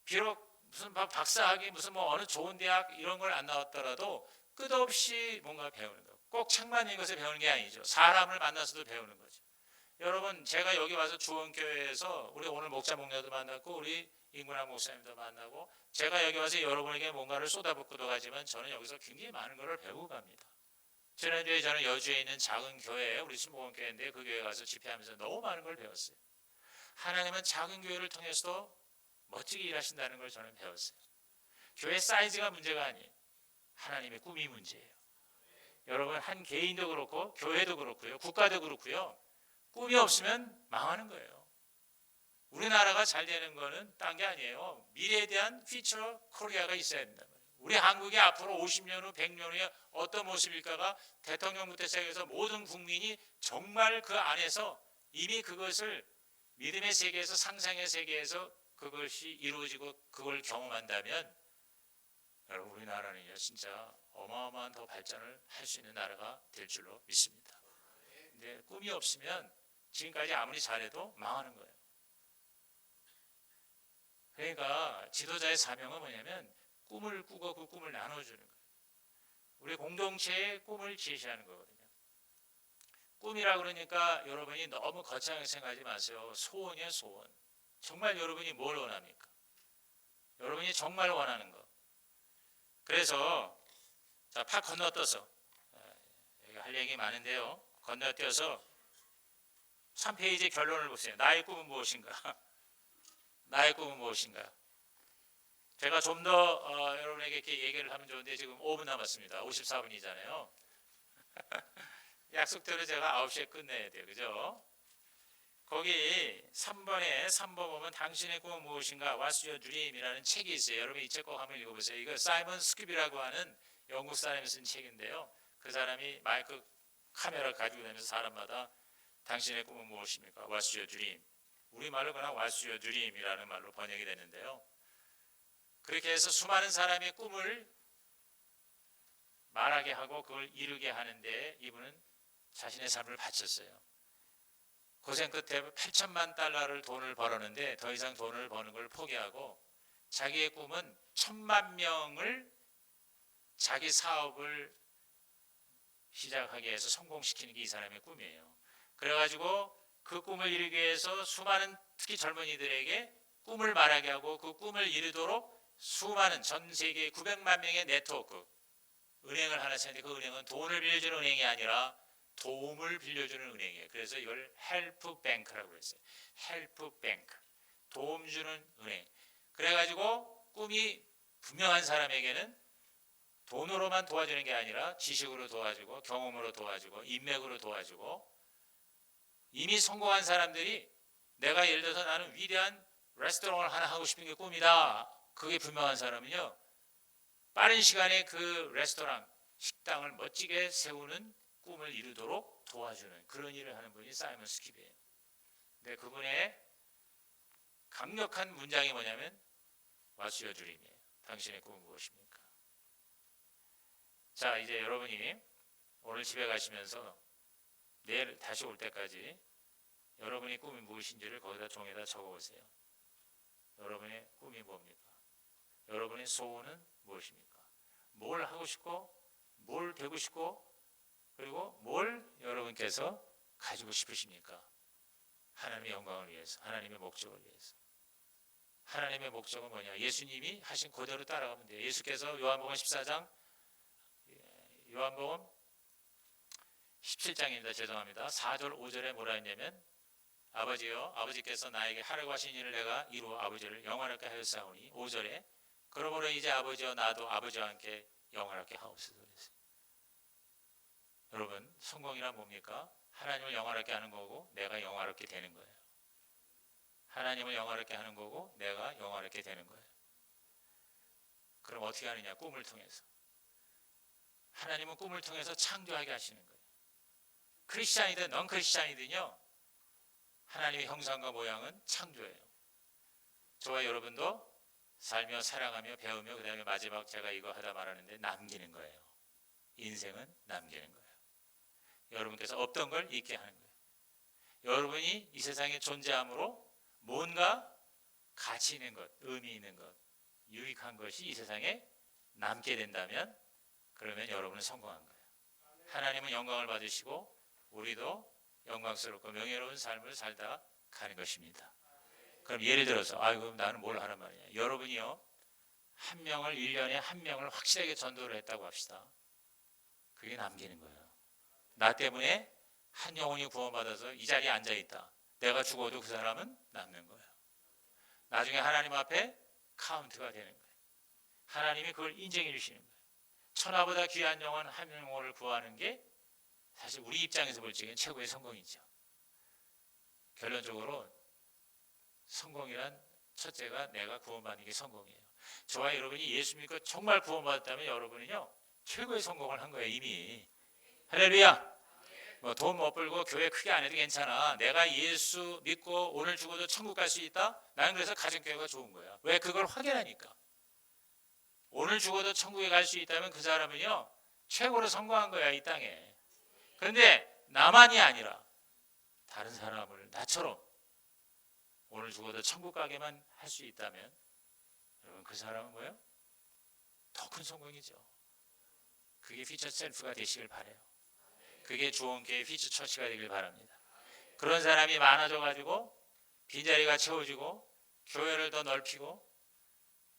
비록 무슨 박사학위 무슨 뭐 어느 좋은 대학 이런 걸 안 나왔더라도 끝없이 뭔가 배우는 거. 꼭 책만 읽어서 배우는 게 아니죠. 사람을 만나서도 배우는 거죠. 여러분 제가 여기 와서 주원교회에서 우리 오늘 목자 목녀도 만났고 우리 인구남 목사님도 만나고 제가 여기 와서 여러분에게 뭔가를 쏟아붓고도 가지만 저는 여기서 굉장히 많은 것을 배우고 갑니다. 지난주에 저는 여주에 있는 작은 교회 우리 신복원교회인데 그 교회 가서 집회하면서 너무 많은 걸 배웠어요. 하나님은 작은 교회를 통해서도 멋지게 일하신다는 걸 저는 배웠어요. 교회 사이즈가 문제가 아니에요. 하나님의 꿈이 문제예요. 여러분 한 개인도 그렇고 교회도 그렇고요. 국가도 그렇고요. 꿈이 없으면 망하는 거예요. 우리나라가 잘 되는 거는 딴 게 아니에요. 미래에 대한 퓨처 코리아가 있어야 된단 말이에요. 우리 한국이 앞으로 50년 후 100년 후에 어떤 모습일까가 대통령부터 시작해서 모든 국민이 정말 그 안에서 이미 그것을 믿음의 세계에서 상상의 세계에서 그것이 이루어지고 그걸 경험한다면 여러분 우리나라는요 진짜 어마어마한 더 발전을 할 수 있는 나라가 될 줄로 믿습니다. 근데 꿈이 없으면 지금까지 아무리 잘해도 망하는 거예요. 그러니까 지도자의 사명은 뭐냐면 꿈을 꾸고 그 꿈을 나눠주는 거예요. 우리 공동체의 꿈을 제시하는 거거든요. 꿈이라 그러니까 여러분이 너무 거창하게 생각하지 마세요. 소원이에요, 소원. 정말 여러분이 뭘 원합니까? 여러분이 정말 원하는 거. 그래서 자, 팍 건너뛰어서 여기 할 얘기 많은데요. 건너뛰어서 3페이지 결론을 보세요. 나의 꿈은 무엇인가? 나의 꿈은 무엇인가? 제가 좀 더 여러분에게 이렇게 얘기를 하면 좋은데 지금 5분 남았습니다. 54분이잖아요. 약속대로 제가 9시에 끝내야 돼요. 그죠? 거기 3번 보면 당신의 꿈은 무엇인가? What's your dream이라는 책이 있어요. 여러분 이 책 꼭 한번 읽어보세요. 이거 사이먼 스큐비라고 하는 영국 사람이 쓴 책인데요. 그 사람이 마이크 카메라 가지고 다니면서 사람마다 당신의 꿈은 무엇입니까? What's your dream? 우리말로 그냥 What's your dream이라는 말로 번역이 되는데요. 그렇게 해서 수많은 사람의 꿈을 말하게 하고 그걸 이루게 하는데 이분은 자신의 삶을 바쳤어요. 고생 끝에 8천만 달러를 돈을 벌었는데 더 이상 돈을 버는 걸 포기하고 자기의 꿈은 1000만 명을 자기 사업을 시작하게 해서 성공시키는 게 이 사람의 꿈이에요. 그래가지고 그 꿈을 이루기 위해서 수많은 특히 젊은이들에게 꿈을 말하게 하고 그 꿈을 이루도록 수많은 전 세계 900만 명의 네트워크 은행을 하나 찾는데 그 은행은 돈을 빌려주는 은행이 아니라 도움을 빌려주는 은행이에요. 그래서 이걸 헬프 뱅크라고 그랬어요. 헬프 뱅크. 도움 주는 은행. 그래가지고 꿈이 분명한 사람에게는 돈으로만 도와주는 게 아니라 지식으로 도와주고 경험으로 도와주고 인맥으로 도와주고 이미 성공한 사람들이 내가 예를 들어서 나는 위대한 레스토랑을 하나 하고 싶은 게 꿈이다. 그게 분명한 사람은요. 빠른 시간에 그 레스토랑, 식당을 멋지게 세우는 꿈을 이루도록 도와주는 그런 일을 하는 분이 사이먼 스킵이에요. 근데 그분의 강력한 문장이 뭐냐면 What's your dream이에요. 당신의 꿈은 무엇입니까? 자, 이제 여러분이 오늘 집에 가시면서 내일 다시 올 때까지 여러분의 꿈이 무엇인지를 거기다 종에다 적어보세요. 여러분의 꿈이 뭡니까? 여러분의 소원은 무엇입니까? 뭘 하고 싶고 뭘 되고 싶고 그리고 뭘 여러분께서 가지고 싶으십니까? 하나님의 영광을 위해서, 하나님의 목적을 위해서. 하나님의 목적은 뭐냐? 예수님이 하신 그대로 따라가면 돼요. 예수께서 요한복음 14장, 요한복음 17장입니다. 죄송합니다. 4절 5절에 뭐라 했냐면 아버지여 아버지께서 나에게 하라고 하신 일을 내가 이루어 아버지를 영원하게 하였사오니 5절에 그러므로 이제 아버지여 나도 아버지와 함께 영원하게 하옵소서 그랬어요. 여러분 성공이란 뭡니까? 하나님을 영원하게 하는 거고 내가 영원하게 되는 거예요. 하나님을 영원하게 하는 거고 내가 영원하게 되는 거예요. 그럼 어떻게 하느냐? 꿈을 통해서. 하나님은 꿈을 통해서 창조하게 하시는 거예요. 크리스찬이든 넌 크리스찬이든요, 하나님의 형상과 모양은 창조예요. 저와 여러분도 살며 사랑하며 배우며 그 다음에 마지막 제가 이거 하다 말하는데 남기는 거예요. 인생은 남기는 거예요. 여러분께서 없던 걸 있게 하는 거예요. 여러분이 이 세상에 존재함으로 뭔가 가치 있는 것, 의미 있는 것, 유익한 것이 이 세상에 남게 된다면 그러면 여러분은 성공한 거예요. 하나님은 영광을 받으시고 우리도 영광스럽고 명예로운 삶을 살다 가는 것입니다. 그럼 예를 들어서 그럼 나는 뭘 하란 말이냐. 여러분이요, 한 명을 1년에 한 명을 확실하게 전도를 했다고 합시다. 그게 남기는 거예요. 나 때문에 한 영혼이 구원받아서 이 자리에 앉아있다. 내가 죽어도 그 사람은 남는 거예요. 나중에 하나님 앞에 카운트가 되는 거예요. 하나님이 그걸 인정해 주시는 거예요. 천하보다 귀한 영혼 한 영혼을 구하는 게 사실 우리 입장에서 볼 적엔 최고의 성공이죠. 결론적으로 성공이란 첫째가 내가 구원받는 게 성공이에요. 저와 여러분이 예수 믿고 정말 구원받았다면 여러분은요, 최고의 성공을 한 거예요, 이미. 할렐루야. 돈 못 벌고 교회 크게 안 해도 괜찮아. 내가 예수 믿고 오늘 죽어도 천국 갈 수 있다? 나는 그래서 가정교회가 좋은 거야. 왜? 그걸 확인하니까. 오늘 죽어도 천국에 갈 수 있다면 그 사람은요, 최고로 성공한 거야, 이 땅에. 그런데 나만이 아니라 다른 사람을 나처럼 오늘 죽어도 천국 가게만 할 수 있다면 여러분 그 사람은 뭐예요? 더 큰 성공이죠. 그게 퓨처 셀프가 되시길 바라요. 그게 주원교회 퓨처 처치가 되길 바랍니다. 그런 사람이 많아져가지고 빈자리가 채워지고 교회를 더 넓히고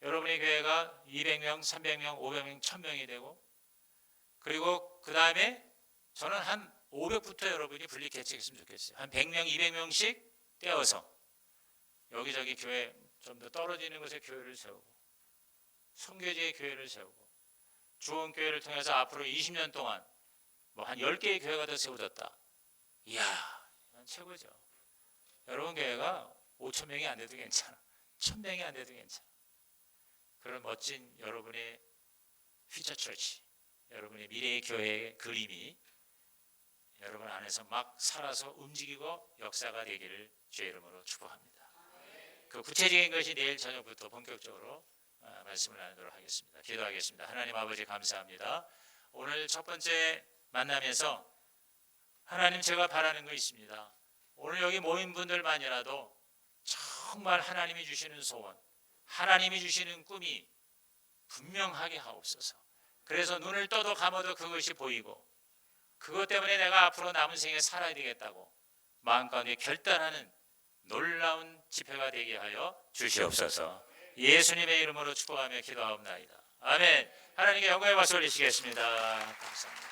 여러분의 교회가 200명, 300명, 500명, 1000명이 되고 그리고 그 다음에 저는 한 500부터 여러분이 분리 개척했으면 좋겠어요. 한 100명, 200명씩 떼어서 여기저기 교회 좀 더 떨어지는 곳에 교회를 세우고 선교지의 교회를 세우고 주원교회를 통해서 앞으로 20년 동안 한 10개의 교회가 더 세워졌다. 이야, 최고죠. 여러분 교회가 5,000명이 안 돼도 괜찮아. 1,000명이 안 돼도 괜찮아. 그런 멋진 여러분의 퓨처 처치, 여러분의 미래의 교회의 그림이 여러분 안에서 막 살아서 움직이고 역사가 되기를 주의 이름으로 축복합니다. 그 구체적인 것이 내일 저녁부터 본격적으로 말씀을 나누도록 하겠습니다. 기도하겠습니다. 하나님 아버지 감사합니다. 오늘 첫 번째 만남에서 하나님 제가 바라는 거 있습니다. 오늘 여기 모인 분들만이라도 정말 하나님이 주시는 소원, 하나님이 주시는 꿈이 분명하게 하옵소서. 그래서 눈을 떠도 감아도 그것이 보이고 그것 때문에 내가 앞으로 남은 생에 살아야 되겠다고 마음 가운데 결단하는 놀라운 집회가 되게 하여 주시옵소서. 예수님의 이름으로 축복하며 기도하옵나이다. 아멘. 하나님께 영광의 박수 올리시겠습니다. 감사합니다.